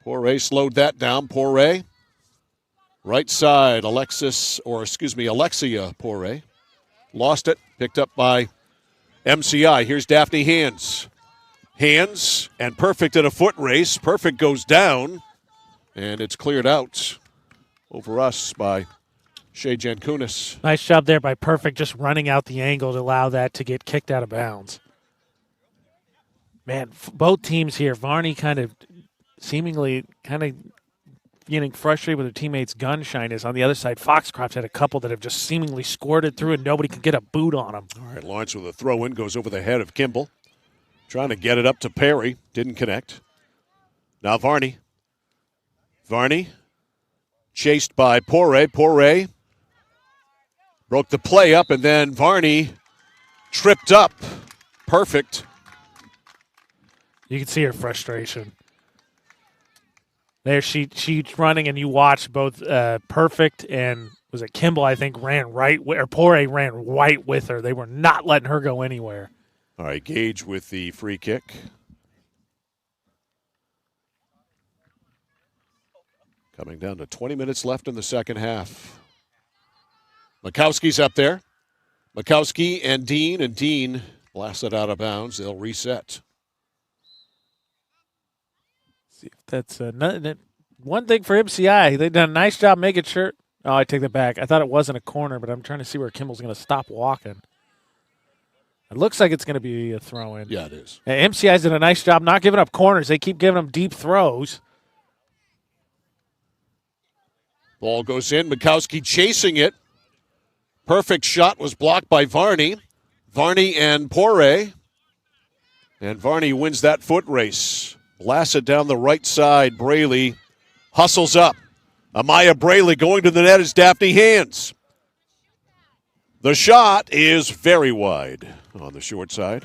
Poirier slowed that down. Poirier. Right side, Alexia Poirier. Lost it. Picked up by MCI. Here's Daphne Hands. Hands and Perfect in a foot race. Perfect goes down. And it's cleared out over us by Shea Jankunas. Nice job there by Perfect, just running out the angle to allow that to get kicked out of bounds. Man, both teams here, Varney seemingly getting frustrated with their teammates' gun shyness. On the other side, Foxcroft had a couple that have just seemingly scored it through and nobody can get a boot on them. All right, Lawrence with a throw-in goes over the head of Kimball. Trying to get it up to Perry. Didn't connect. Now Varney. Varney chased by Poirier. Poirier broke the play up, and then Varney tripped up. Perfect. You can see her frustration. There, she's running, and you watch both Perfect and, was it Kimball, I think, Poirier ran right with her. They were not letting her go anywhere. All right, Gage with the free kick. Coming down to 20 minutes left in the second half. Mikowski's up there. Mikowski and Dean blasted out of bounds. They'll reset. See if that's one thing for MCI. They've done a nice job making sure. Oh, I take that back. I thought it wasn't a corner, but I'm trying to see where Kimball's going to stop walking. It looks like it's going to be a throw-in. Yeah, it is. And MCI's done a nice job not giving up corners. They keep giving them deep throws. Ball goes in. Mikowski chasing it. Perfect shot was blocked by Varney. Varney and Poirier. And Varney wins that foot race. Blasts it down the right side. Braley hustles up. Amaya Braley going to the net is Daphne Hands. The shot is very wide on the short side.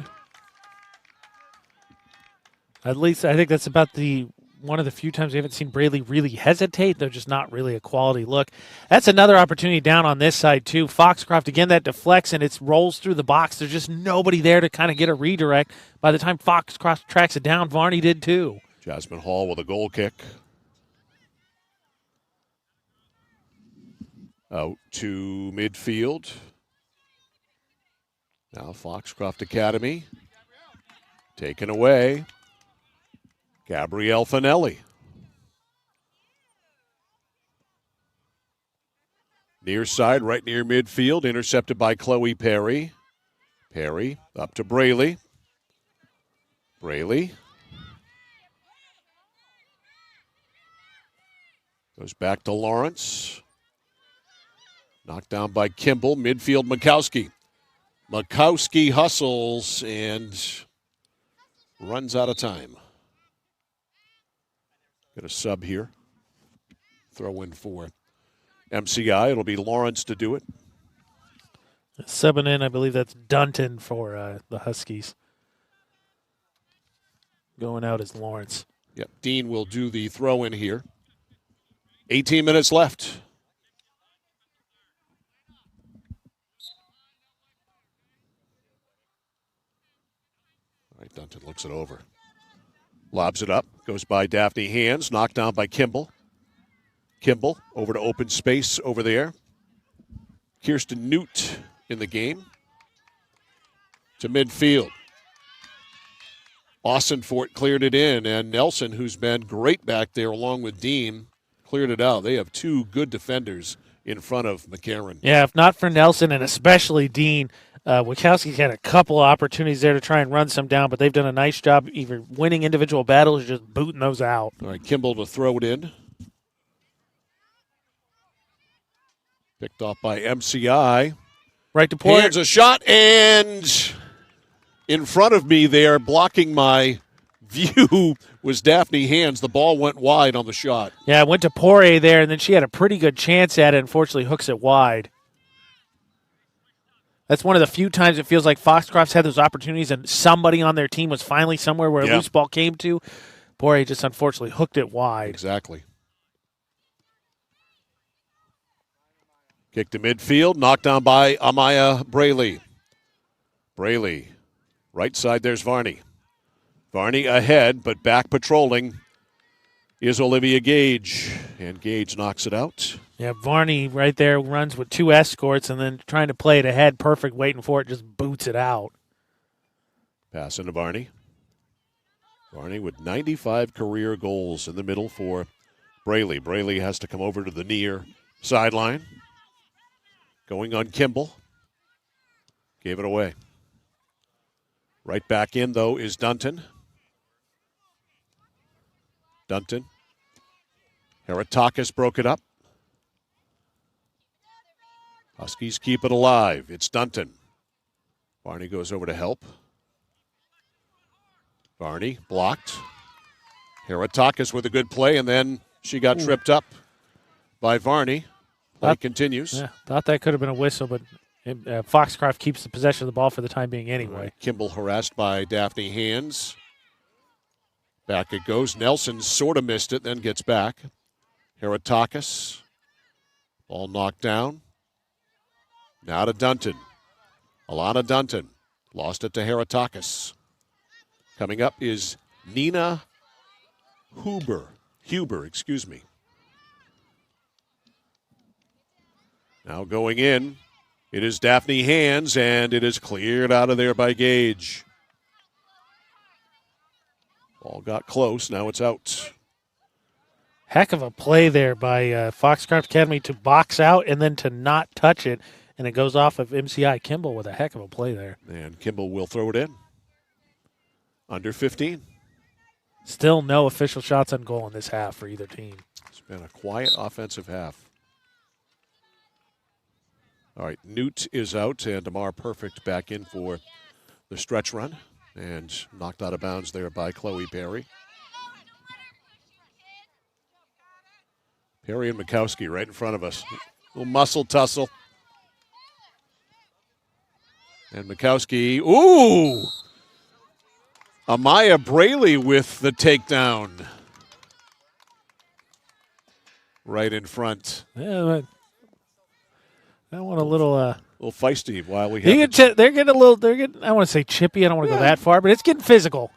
At least I think that's about one of the few times we haven't seen Braley really hesitate. They're just not really a quality look. That's another opportunity down on this side, too. Foxcroft, again, that deflects, and it rolls through the box. There's just nobody there to kind of get a redirect. By the time Foxcroft tracks it down, Varney did, too. Jasmine Hall with a goal kick. Out to midfield. Now Foxcroft Academy. Taken away. Gabrielle Finelli. Near side, right near midfield, intercepted by Chloe Perry. Perry up to Braley. Braley goes back to Lawrence. Knocked down by Kimball. Midfield, Mikowski. Mikowski hustles and runs out of time. Got a sub here. Throw in for MCI. It'll be Lawrence to do it. Subbing in, I believe that's Dunton for the Huskies. Going out as Lawrence. Yep, Dean will do the throw in here. 18 minutes left. All right, Dunton looks it over. Lobs it up. Goes by Daphne Hands. Knocked down by Kimball. Kimball over to open space over there. Kirsten Newt in the game. To midfield. Austinfort cleared it in, and Nelson, who's been great back there along with Dean, cleared it out. They have two good defenders in front of McCarron. Yeah, if not for Nelson and especially Dean, Wachowski's had a couple of opportunities there to try and run some down, but they've done a nice job either winning individual battles or just booting those out. All right, Kimball to throw it in. Picked off by MCI. Right to Poirier. Hands a shot, and in front of me there, blocking my view was Daphne Hands. The ball went wide on the shot. Yeah, it went to Poirier there, and then she had a pretty good chance at it. Unfortunately, hooks it wide. That's one of the few times it feels like Foxcroft's had those opportunities and somebody on their team was finally somewhere where a loose ball came to. Poirier just unfortunately hooked it wide. Exactly. Kick to midfield, knocked down by Amaya Braley. Braley, right side, there's Varney. Varney ahead, but back patrolling is Olivia Gage. And Gage knocks it out. Yeah, Varney right there runs with 2 escorts and then trying to play it ahead, perfect, waiting for it, just boots it out. Pass into Varney. Varney with 95 career goals in the middle for Braley. Braley has to come over to the near sideline. Going on Kimball. Gave it away. Right back in, though, is Dunton. Dunton. Heratakis broke it up. Huskies keep it alive. It's Dunton. Varney goes over to help. Varney blocked. Heratakis with a good play, and then she got tripped up by Varney. Play continues. Yeah, thought that could have been a whistle, but Foxcroft keeps the possession of the ball for the time being anyway. Right. Kimball harassed by Daphne Hands. Back it goes. Nelson sort of missed it, then gets back. Heratakis. Ball knocked down. Now to Dunton. Alana Dunton. Lost it to Heratakis. Coming up is Nina Huber, excuse me. Now going in, it is Daphne Hands, and it is cleared out of there by Gage. Ball got close, now it's out. Heck of a play there by Foxcroft Academy to box out and then to not touch it, and it goes off of MCI. Kimball with a heck of a play there. And Kimball will throw it in. Under 15. Still no official shots on goal in this half for either team. It's been a quiet offensive half. All right, Newt is out, and Damar Perfect back in for the stretch run. And knocked out of bounds there by Chloe Perry. Perry and Mikowski right in front of us. Little muscle tussle. And Mikowski, ooh! Amaya Braley with the takedown. Right in front. Yeah, but that one a little feisty while we have they're getting a little, I want to say chippy, I don't want to go that far, but it's getting physical.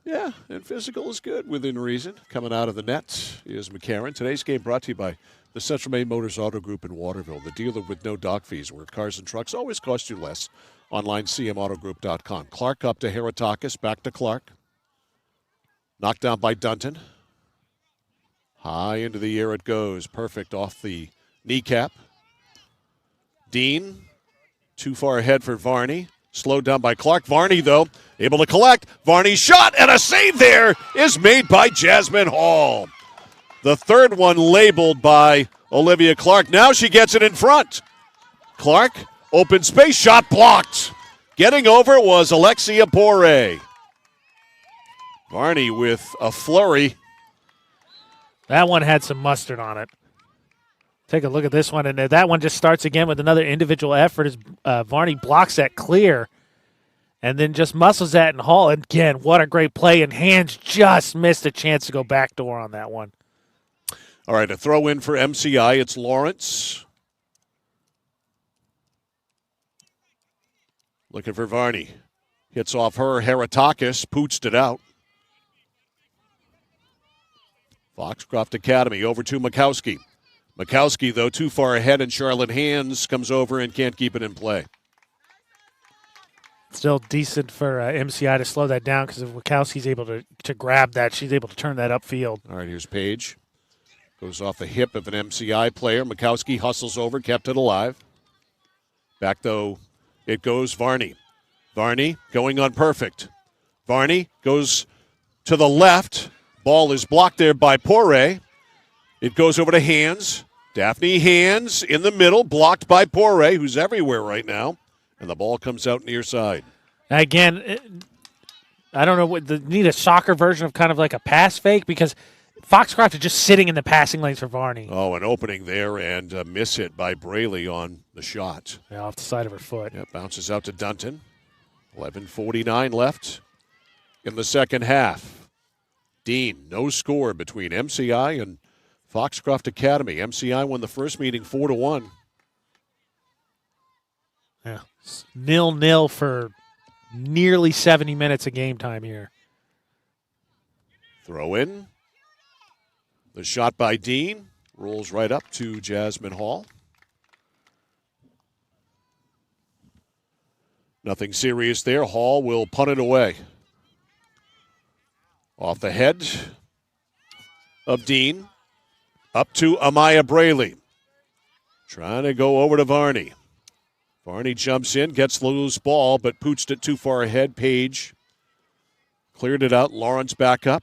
Yeah, and physical is good within reason. Coming out of the net is McCarran. Today's game brought to you by the Central Maine Motors Auto Group in Waterville, the dealer with no dock fees, where cars and trucks always cost you less. Online, cmautogroup.com. Clark up to Heratakis, back to Clark. Knocked down by Dunton. High into the air it goes. Perfect off the kneecap. Dean, too far ahead for Varney. Slowed down by Clark. Varney, though, able to collect. Varney's shot, and a save there is made by Jasmine Hall. The third one labeled by Olivia Clark. Now she gets it in front. Clark, open space, shot blocked. Getting over was Alexia Poirier. Varney with a flurry. That one had some mustard on it. Take a look at this one, and that one just starts again with another individual effort as Varney blocks that clear and then just muscles that in Hall. And again, what a great play, and Hands just missed a chance to go backdoor on that one. All right, a throw in for MCI. It's Lawrence. Looking for Varney. Hits off her. Heratakis pooched it out. Foxcroft Academy over to Mikowski. Mikowski, though, too far ahead, and Charlotte Hands comes over and can't keep it in play. Still decent for MCI to slow that down because if Mikowski's able to grab that, she's able to turn that upfield. All right, here's Page. Goes off the hip of an MCI player. Mikowski hustles over, kept it alive. Back, though, it goes Varney. Varney going on Perfect. Varney goes to the left. Ball is blocked there by Poirier. It goes over to Hands. Daphne Hands in the middle, blocked by Poirier, who's everywhere right now. And the ball comes out near side. Again, I don't know what need a soccer version of kind of like a pass fake because Foxcroft is just sitting in the passing lanes for Varney. Oh, an opening there and a miss hit by Braley on the shot. Yeah, off the side of her foot. Yeah, bounces out to Dunton. 11:49 left in the second half. Dean, no score between MCI and Foxcroft Academy. MCI won the first meeting 4-1. Yeah, 0-0 for nearly 70 minutes of game time here. Throw in. The shot by Dean rolls right up to Jasmine Hall. Nothing serious there. Hall will punt it away. Off the head of Dean. Up to Amaya Braley. Trying to go over to Varney. Varney jumps in, gets the loose ball, but pooched it too far ahead. Page cleared it out. Lawrence back up.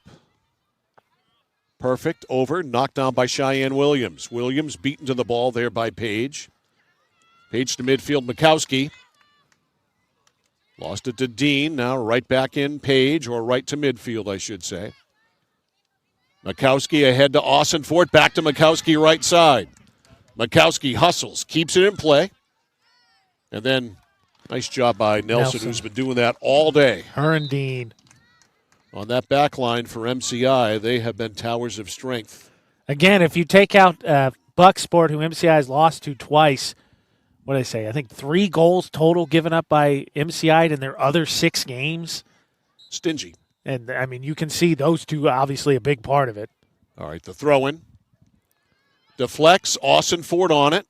Perfect. Over. Knocked down by Cheyenne Williams. Williams beaten to the ball there by Page. Page to midfield. Mikowski. Lost it to Dean. Now right back in Page, or right to midfield, I should say. Mikowski ahead to Austin-Fort. Back to Mikowski right side. Mikowski hustles. Keeps it in play. And then nice job by Nelson, who's been doing that all day. Her and Dean. On that back line for MCI, they have been towers of strength. Again, if you take out Bucksport, who MCI has lost to twice, what did I say? I think 3 goals total given up by MCI in their other 6 games. Stingy. And, I mean, you can see those two obviously a big part of it. All right, the throw-in. Deflects, Austin-Fort on it.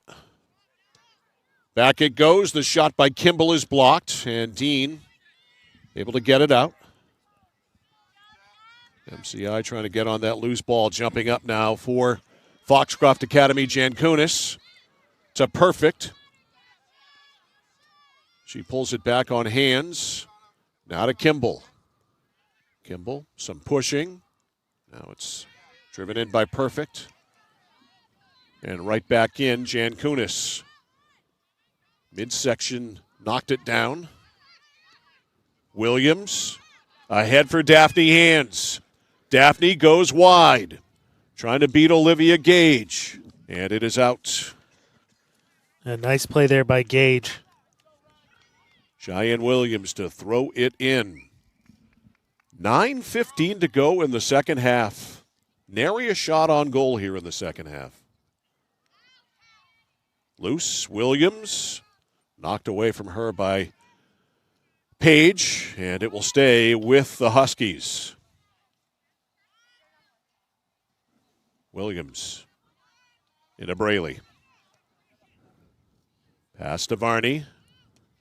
Back it goes. The shot by Kimball is blocked, and Dean able to get it out. MCI trying to get on that loose ball. Jumping up now for Foxcroft Academy, Jankunis. To Perfect. She pulls it back on hands. Now to Kimball. Kimball, some pushing. Now it's driven in by Perfect. And right back in, Jankunis. Midsection knocked it down. Williams ahead for Daphne Hands. Daphne goes wide. Trying to beat Olivia Gage. And it is out. A nice play there by Gage. Cheyenne Williams to throw it in. 9:15 to go in the second half. Nary a shot on goal here in the second half. Loose, Williams. Knocked away from her by Page, and it will stay with the Huskies. Williams into Braley. Pass to Varney.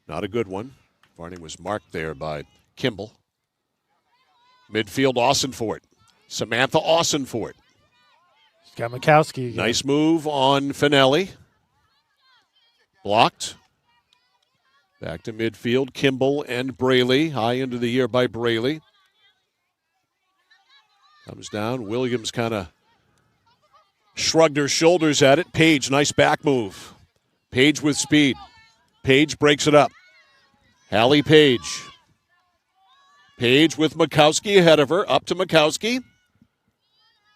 Not a good one. Varney was marked there by Kimball. Midfield, Austin-Fort. Samantha Austin-Fort. She's got Mikowski again. Nice move on Finelli. Blocked. Back to midfield, Kimball and Braley. High into the air by Braley. Comes down. Williams kind of shrugged her shoulders at it. Page, nice back move. Page with speed. Page breaks it up. Hallie Page. Page with Mikowski ahead of her. Up to Mikowski.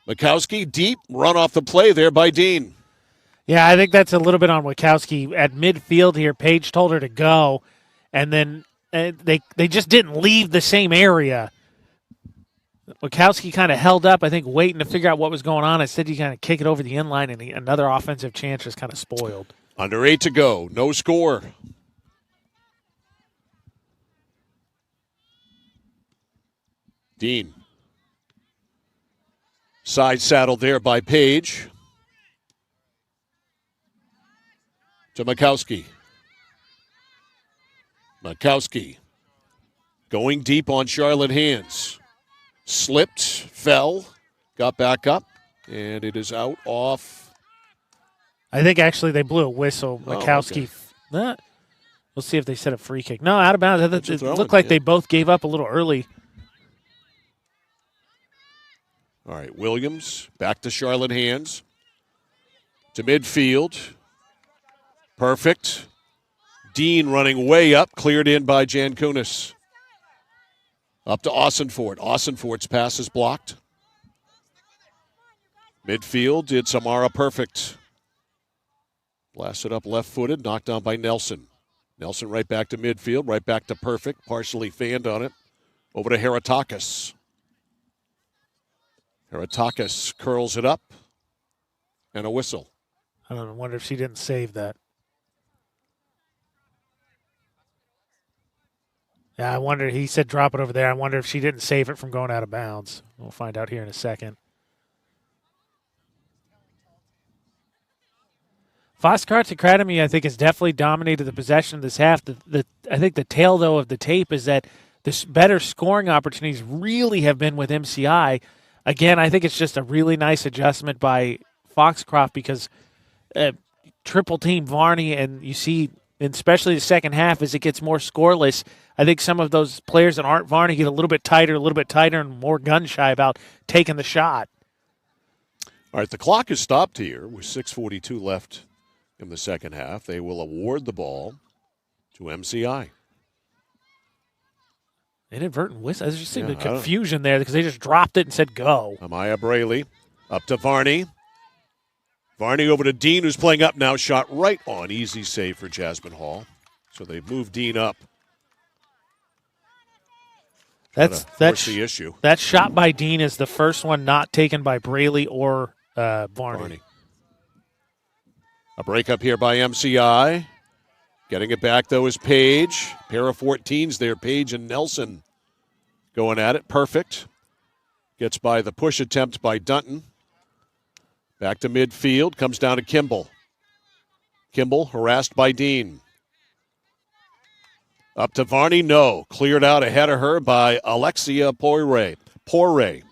Mikowski deep. Run off the play there by Dean. Yeah, I think that's a little bit on Wachowski. At midfield here, Paige told her to go, and then they just didn't leave the same area. Wachowski kind of held up, I think, waiting to figure out what was going on. Instead, you kind of kick it over the inline, and another offensive chance was kind of spoiled. Under 8 to go. No score. Dean. Side saddle there by Page. To Mikowski. Mikowski going deep on Charlotte Hands. Slipped, fell, got back up, and it is out off. I think actually they blew a whistle. Mikowski. Okay. We'll see if they set a free kick. No, out of bounds. It looked like they both gave up a little early. All right, Williams back to Charlotte Hands. To midfield. Perfect. Dean running way up, cleared in by Jankunis. Up to Austinfort. Austinfort's pass is blocked. Midfield, it's Amara perfect. Blasted up left-footed, knocked down by Nelson. Nelson right back to midfield, right back to perfect, partially fanned on it. Over to Heratakis. Heratakis curls it up, and a whistle. I don't know, wonder if she didn't save that. Yeah, I wonder, he said drop it over there. I wonder if she didn't save it from going out of bounds. We'll find out here in a second. Foxcroft Academy, I think, has definitely dominated the possession of this half. I think the tail, though, of the tape is that the better scoring opportunities really have been with MCI. Again, I think it's just a really nice adjustment by Foxcroft because triple team Varney, and you see, especially the second half, as it gets more scoreless, I think some of those players that aren't Varney get a little bit tighter, and more gun-shy about taking the shot. All right, the clock is stopped here with 6:42 left in the second half. They will award the ball to MCI. Inadvertent whistle. There just seemed confusion there because they just dropped it and said go. Amaya Braley up to Varney. Varney over to Dean, who's playing up now. Shot right on. Easy save for Jasmine Hall. So they've moved Dean up. That's the issue. That shot by Dean is the first one not taken by Braley or Varney. A break up here by MCI. Getting it back, though, is Page. Pair of 14s there, Page and Nelson going at it. Perfect. Gets by the push attempt by Dunton. Back to midfield. Comes down to Kimball. Kimball harassed by Dean. Up to Varney, no. Cleared out ahead of her by Alexia Poire. Poire.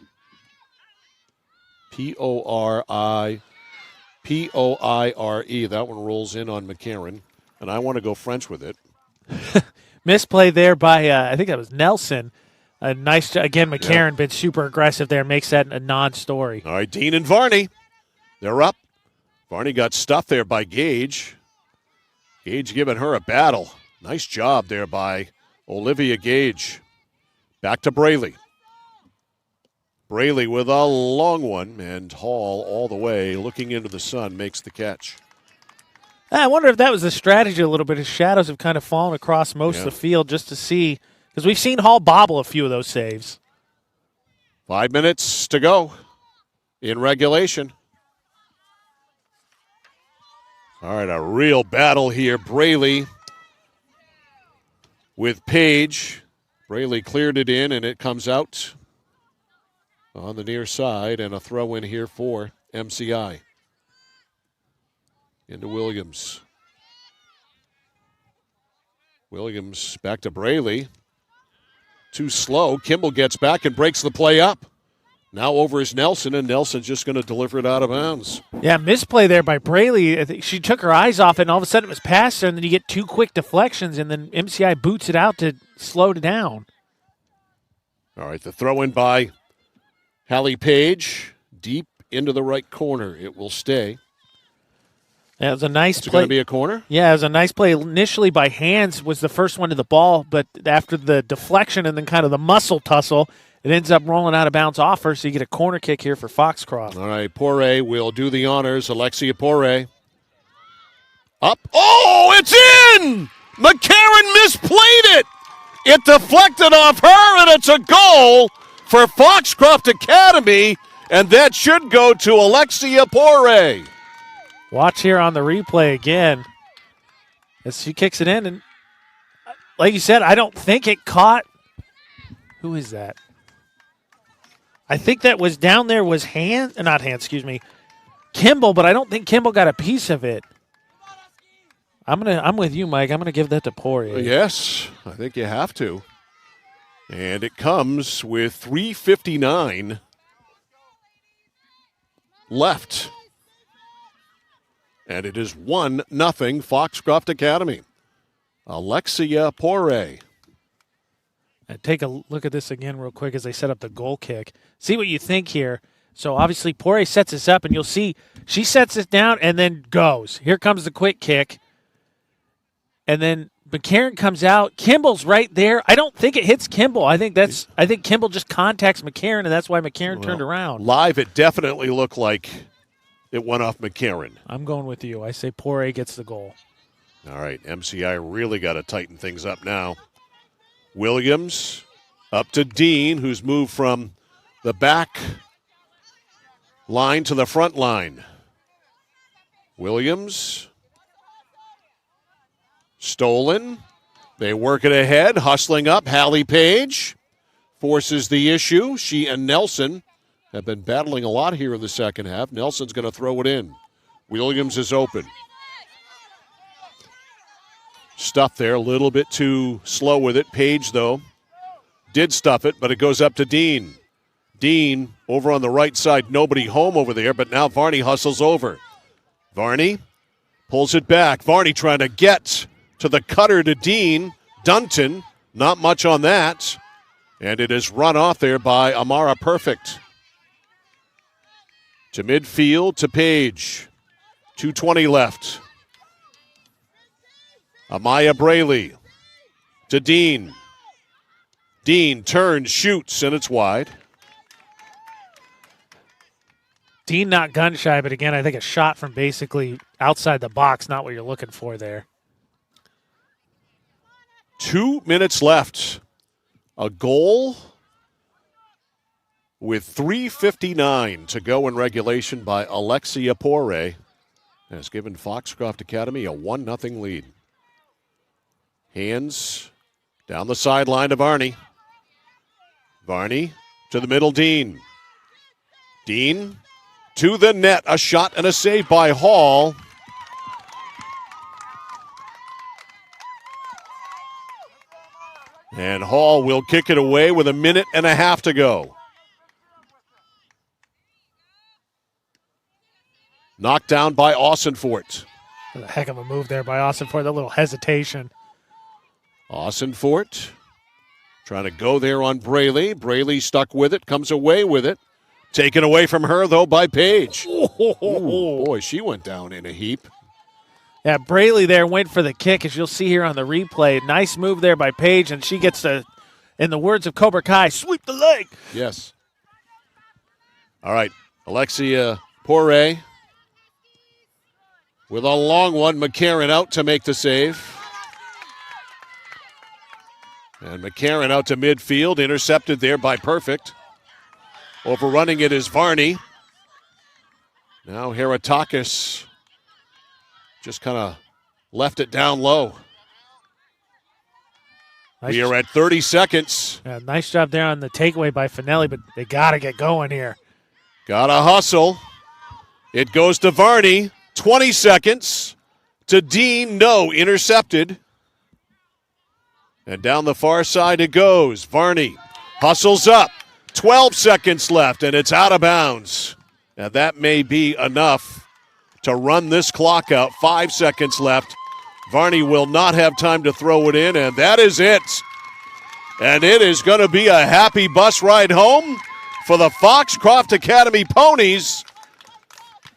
Poire. That one rolls in on McCarran, and I want to go French with it. Misplay there by, I think that was Nelson. A nice, again, McCarran been super aggressive there, makes that a non-story. All right, Dean and Varney. They're up. Varney got stuffed there by Gage. Gage giving her a battle. Nice job there by Olivia Gage. Back to Braley. Braley with a long one, and Hall all the way looking into the sun makes the catch. I wonder if that was the strategy a little bit. His shadows have kind of fallen across most of the field just to see, because we've seen Hall bobble a few of those saves. 5 minutes to go in regulation. All right, a real battle here. Braley with Page. Braley cleared it in, and it comes out on the near side, and a throw in here for MCI. Into Williams. Williams back to Braley. Too slow. Kimball gets back and breaks the play up. Now over is Nelson, and Nelson's just going to deliver it out of bounds. Yeah, misplay there by Braley. I think she took her eyes off it, and all of a sudden it was past her, and then you get two quick deflections, and then MCI boots it out to slow it down. All right, the throw in by Hallie Page. Deep into the right corner. It will stay. Yeah, it was a nice play. It's going to be a corner? Yeah, it was a nice play. Initially by Hands was the first one to the ball, but after the deflection and then kind of the muscle tussle, it ends up rolling out of bounds off her, so you get a corner kick here for Foxcroft. All right, Poire will do the honors. Alexia Poire. Up. Oh, it's in! McCarran misplayed it! It deflected off her, and it's a goal for Foxcroft Academy, and that should go to Alexia Poire. Watch here on the replay again as she kicks it in. And like you said, I don't think it caught. Who is that? I think that was down there was Kimball, but I don't think Kimball got a piece of it. I'm with you, Mike. I'm gonna give that to Poirier. Yes, I think you have to. And it comes with 3:59 left. And it is 1-0 Foxcroft Academy. Alexia Poire. And take a look at this again real quick as they set up the goal kick. See what you think here. So obviously Poirier sets this up, and you'll see she sets it down and then goes. Here comes the quick kick. And then McCarron comes out. Kimball's right there. I don't think it hits Kimball. I think Kimball just contacts McCarron, and that's why McCarron turned around. Live, it definitely looked like it went off McCarron. I'm going with you. I say Poirier gets the goal. All right, MCI really got to tighten things up now. Williams up to Dean, who's moved from the back line to the front line. Williams. Stolen. They work it ahead, hustling up. Hallie Page forces the issue. She and Nelson have been battling a lot here in the second half. Nelson's going to throw it in. Williams is open. Stuff there, a little bit too slow with it. Page, though, did stuff it, but it goes up to Dean. Dean over on the right side, nobody home over there, but now Varney hustles over. Varney pulls it back. Varney trying to get to the cutter to Dean. Dunton, not much on that. And it is run off there by Amara Perfect. To midfield to Page. 2:20 left. Amaya Braley to Dean. Dean turns, shoots, and it's wide. Dean not gun shy, but again, I think a shot from basically outside the box, not what you're looking for there. 2 minutes left. A goal with 3:59 to go in regulation by Alexia Poirier has given Foxcroft Academy a 1-0 lead. Hands down the sideline to Varney. Varney to the middle, Dean. Dean to the net. A shot and a save by Hall. And Hall will kick it away with 1.5 minutes to go. Knocked down by Austinfort. A heck of a move there by Austinfort. That little hesitation. Austinfort trying to go there on Braley. Braley stuck with it, comes away with it. Taken away from her, though, by Page. Ooh, boy, she went down in a heap. Yeah, Braley there went for the kick, as you'll see here on the replay. Nice move there by Page, and she gets to, in the words of Cobra Kai, sweep the leg. Yes. All right, Alexia Poirier with a long one. McCarron out to make the save. And McCarron out to midfield, intercepted there by Perfect. Overrunning it is Varney. Now Heratakis just kind of left it down low. We are at 30 seconds. Yeah, nice job there on the takeaway by Finelli, but they got to get going here. Got to hustle. It goes to Varney. 20 seconds. To Dean, no, intercepted. And down the far side it goes. Varney hustles up. 12 seconds left, and it's out of bounds. Now that may be enough to run this clock out. 5 seconds left. Varney will not have time to throw it in, and that is it. And it is going to be a happy bus ride home for the Foxcroft Academy Ponies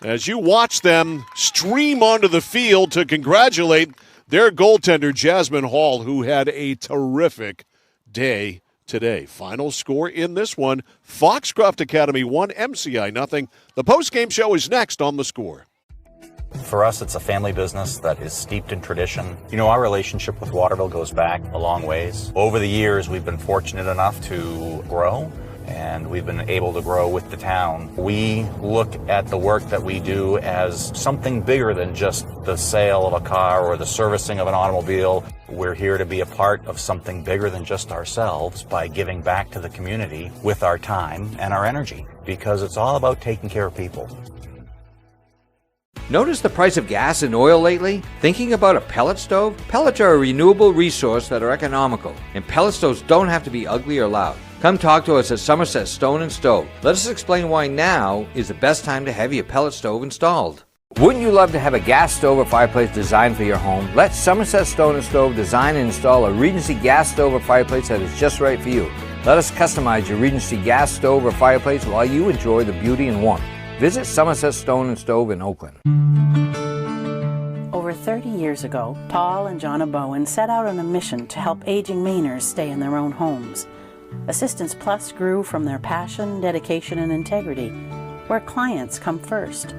as you watch them stream onto the field to congratulate their goaltender, Jasmine Hall, who had a terrific day today. Final score in this one, Foxcroft Academy 1, MCI 0. The postgame show is next on The Score. For us, it's a family business that is steeped in tradition. You know, our relationship with Waterville goes back a long ways. Over the years, we've been fortunate enough to grow, and we've been able to grow with the town. We look at the work that we do as something bigger than just the sale of a car or the servicing of an automobile. We're here to be a part of something bigger than just ourselves by giving back to the community with our time and our energy, because it's all about taking care of people. Notice the price of gas and oil lately? Thinking about a pellet stove? Pellets are a renewable resource that are economical, and pellet stoves don't have to be ugly or loud. Come talk to us at Somerset Stone & Stove. Let us explain why now is the best time to have your pellet stove installed. Wouldn't you love to have a gas stove or fireplace designed for your home? Let Somerset Stone & Stove design and install a Regency gas stove or fireplace that is just right for you. Let us customize your Regency gas stove or fireplace while you enjoy the beauty and warmth. Visit Somerset Stone & Stove in Oakland. Over Over 30 years ago, Paul and Jonna Bowen set out on a mission to help aging Mainers stay in their own homes. Assistance Plus grew from their passion, dedication, and integrity, where clients come first.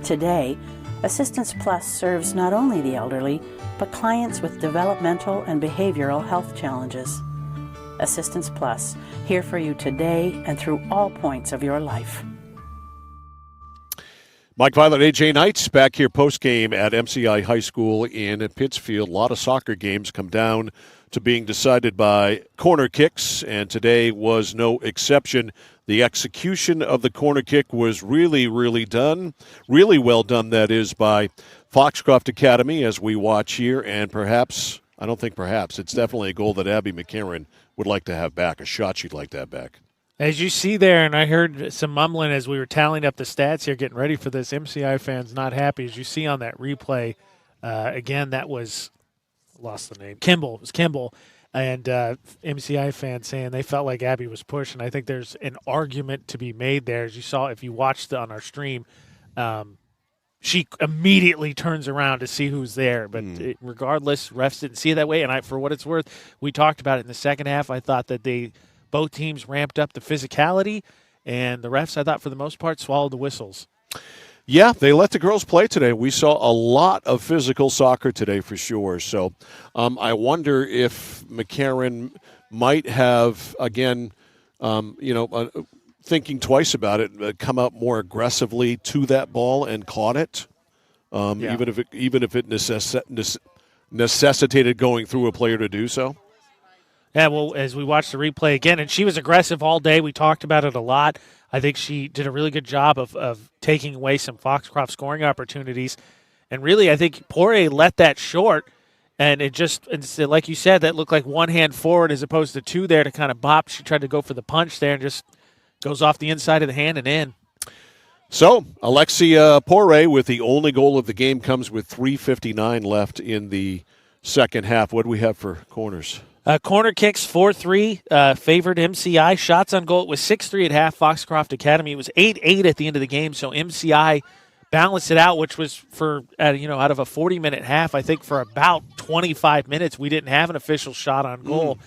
Today, Assistance Plus serves not only the elderly, but clients with developmental and behavioral health challenges. Assistance Plus, here for you today and through all points of your life. Mike Violet, AJ Knights back here post-game at MCI High School in Pittsfield. A lot of soccer games come down to being decided by corner kicks, and today was no exception. The execution of the corner kick was really well done, that is, by Foxcroft Academy, as we watch here, and it's definitely a goal that Abby McCarron would like to have back, a shot she'd like to have back. As you see there, and I heard some mumbling as we were tallying up the stats here, getting ready for this, MCI fans not happy. As you see on that replay, again, that was, lost the name, Kimball. It was Kimball. And MCI fans saying they felt like Abby was pushed. And I think there's an argument to be made there. As you saw, if you watched on our stream, she immediately turns around to see who's there. But regardless, refs didn't see it that way. And for what it's worth, we talked about it in the second half. I thought that both teams ramped up the physicality, and the refs, I thought, for the most part, swallowed the whistles. Yeah, they let the girls play today. We saw a lot of physical soccer today for sure. So I wonder if McCarron might have, again, thinking twice about it, come out more aggressively to that ball and caught it, even if it necessitated going through a player to do so. Yeah, well, as we watched the replay again, and she was aggressive all day. We talked about it a lot. I think she did a really good job of taking away some Foxcroft scoring opportunities. And really, I think Poirier let that short, and it's like you said, that looked like one hand forward as opposed to two there to kind of bop. She tried to go for the punch there and just goes off the inside of the hand and in. So, Alexia Poirier with the only goal of the game comes with 3:59 left in the second half. What do we have for corners? Corner kicks, 4-3, favored MCI. Shots on goal, it was 6-3 at half, Foxcroft Academy. It was 8-8 at the end of the game, so MCI balanced it out, which was for, out of a 40-minute half, I think for about 25 minutes, we didn't have an official shot on goal.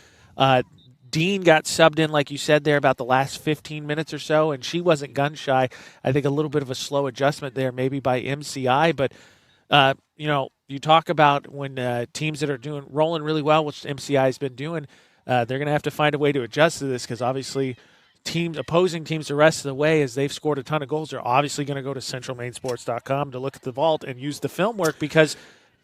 Dean got subbed in, like you said there, about the last 15 minutes or so, and she wasn't gun-shy. I think a little bit of a slow adjustment there maybe by MCI, but, you talk about when teams that are rolling really well, which MCI has been doing, they're going to have to find a way to adjust to this because obviously opposing teams the rest of the way, as they've scored a ton of goals, they're obviously going to go to centralmainsports.com to look at the vault and use the film work because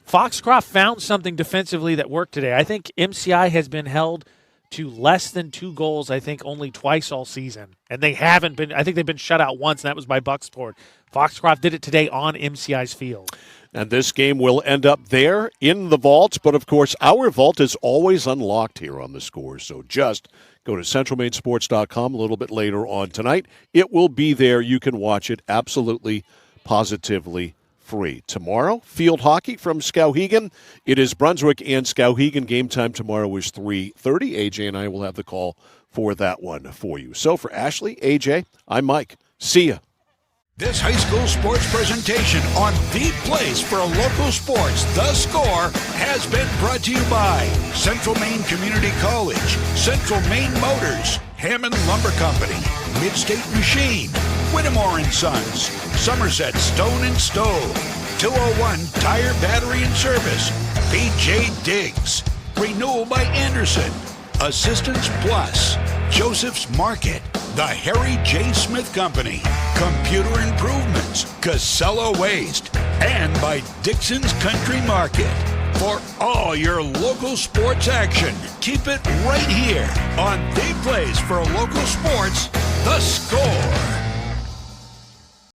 Foxcroft found something defensively that worked today. I think MCI has been held to less than 2 goals, I think, only twice all season. And they haven't been – I think they've been shut out once, and that was by Bucksport. Foxcroft did it today on MCI's field. And this game will end up there in the vault. But, of course, our vault is always unlocked here on the Score. So just go to centralmainsports.com a little bit later on tonight. It will be there. You can watch it absolutely, positively free. Tomorrow, field hockey from Skowhegan. It is Brunswick and Skowhegan. Game time tomorrow is 3:30. AJ and I will have the call for that one for you. So for Ashley, AJ, I'm Mike. See ya. This high school sports presentation on the place for local sports, The Score, has been brought to you by Central Maine Community College, Central Maine Motors, Hammond Lumber Company, Midstate Machine, Whittemore & Sons, Somerset Stone and Stove, 201 Tire Battery and Service, PJ Diggs, Renewal by Anderson, Assistance Plus, Joseph's Market, the Harry J. Smith Company, Computer Improvements, Casella Waste, and by Dixon's Country Market. For all your local sports action, keep it right here on the place for local sports, The Score.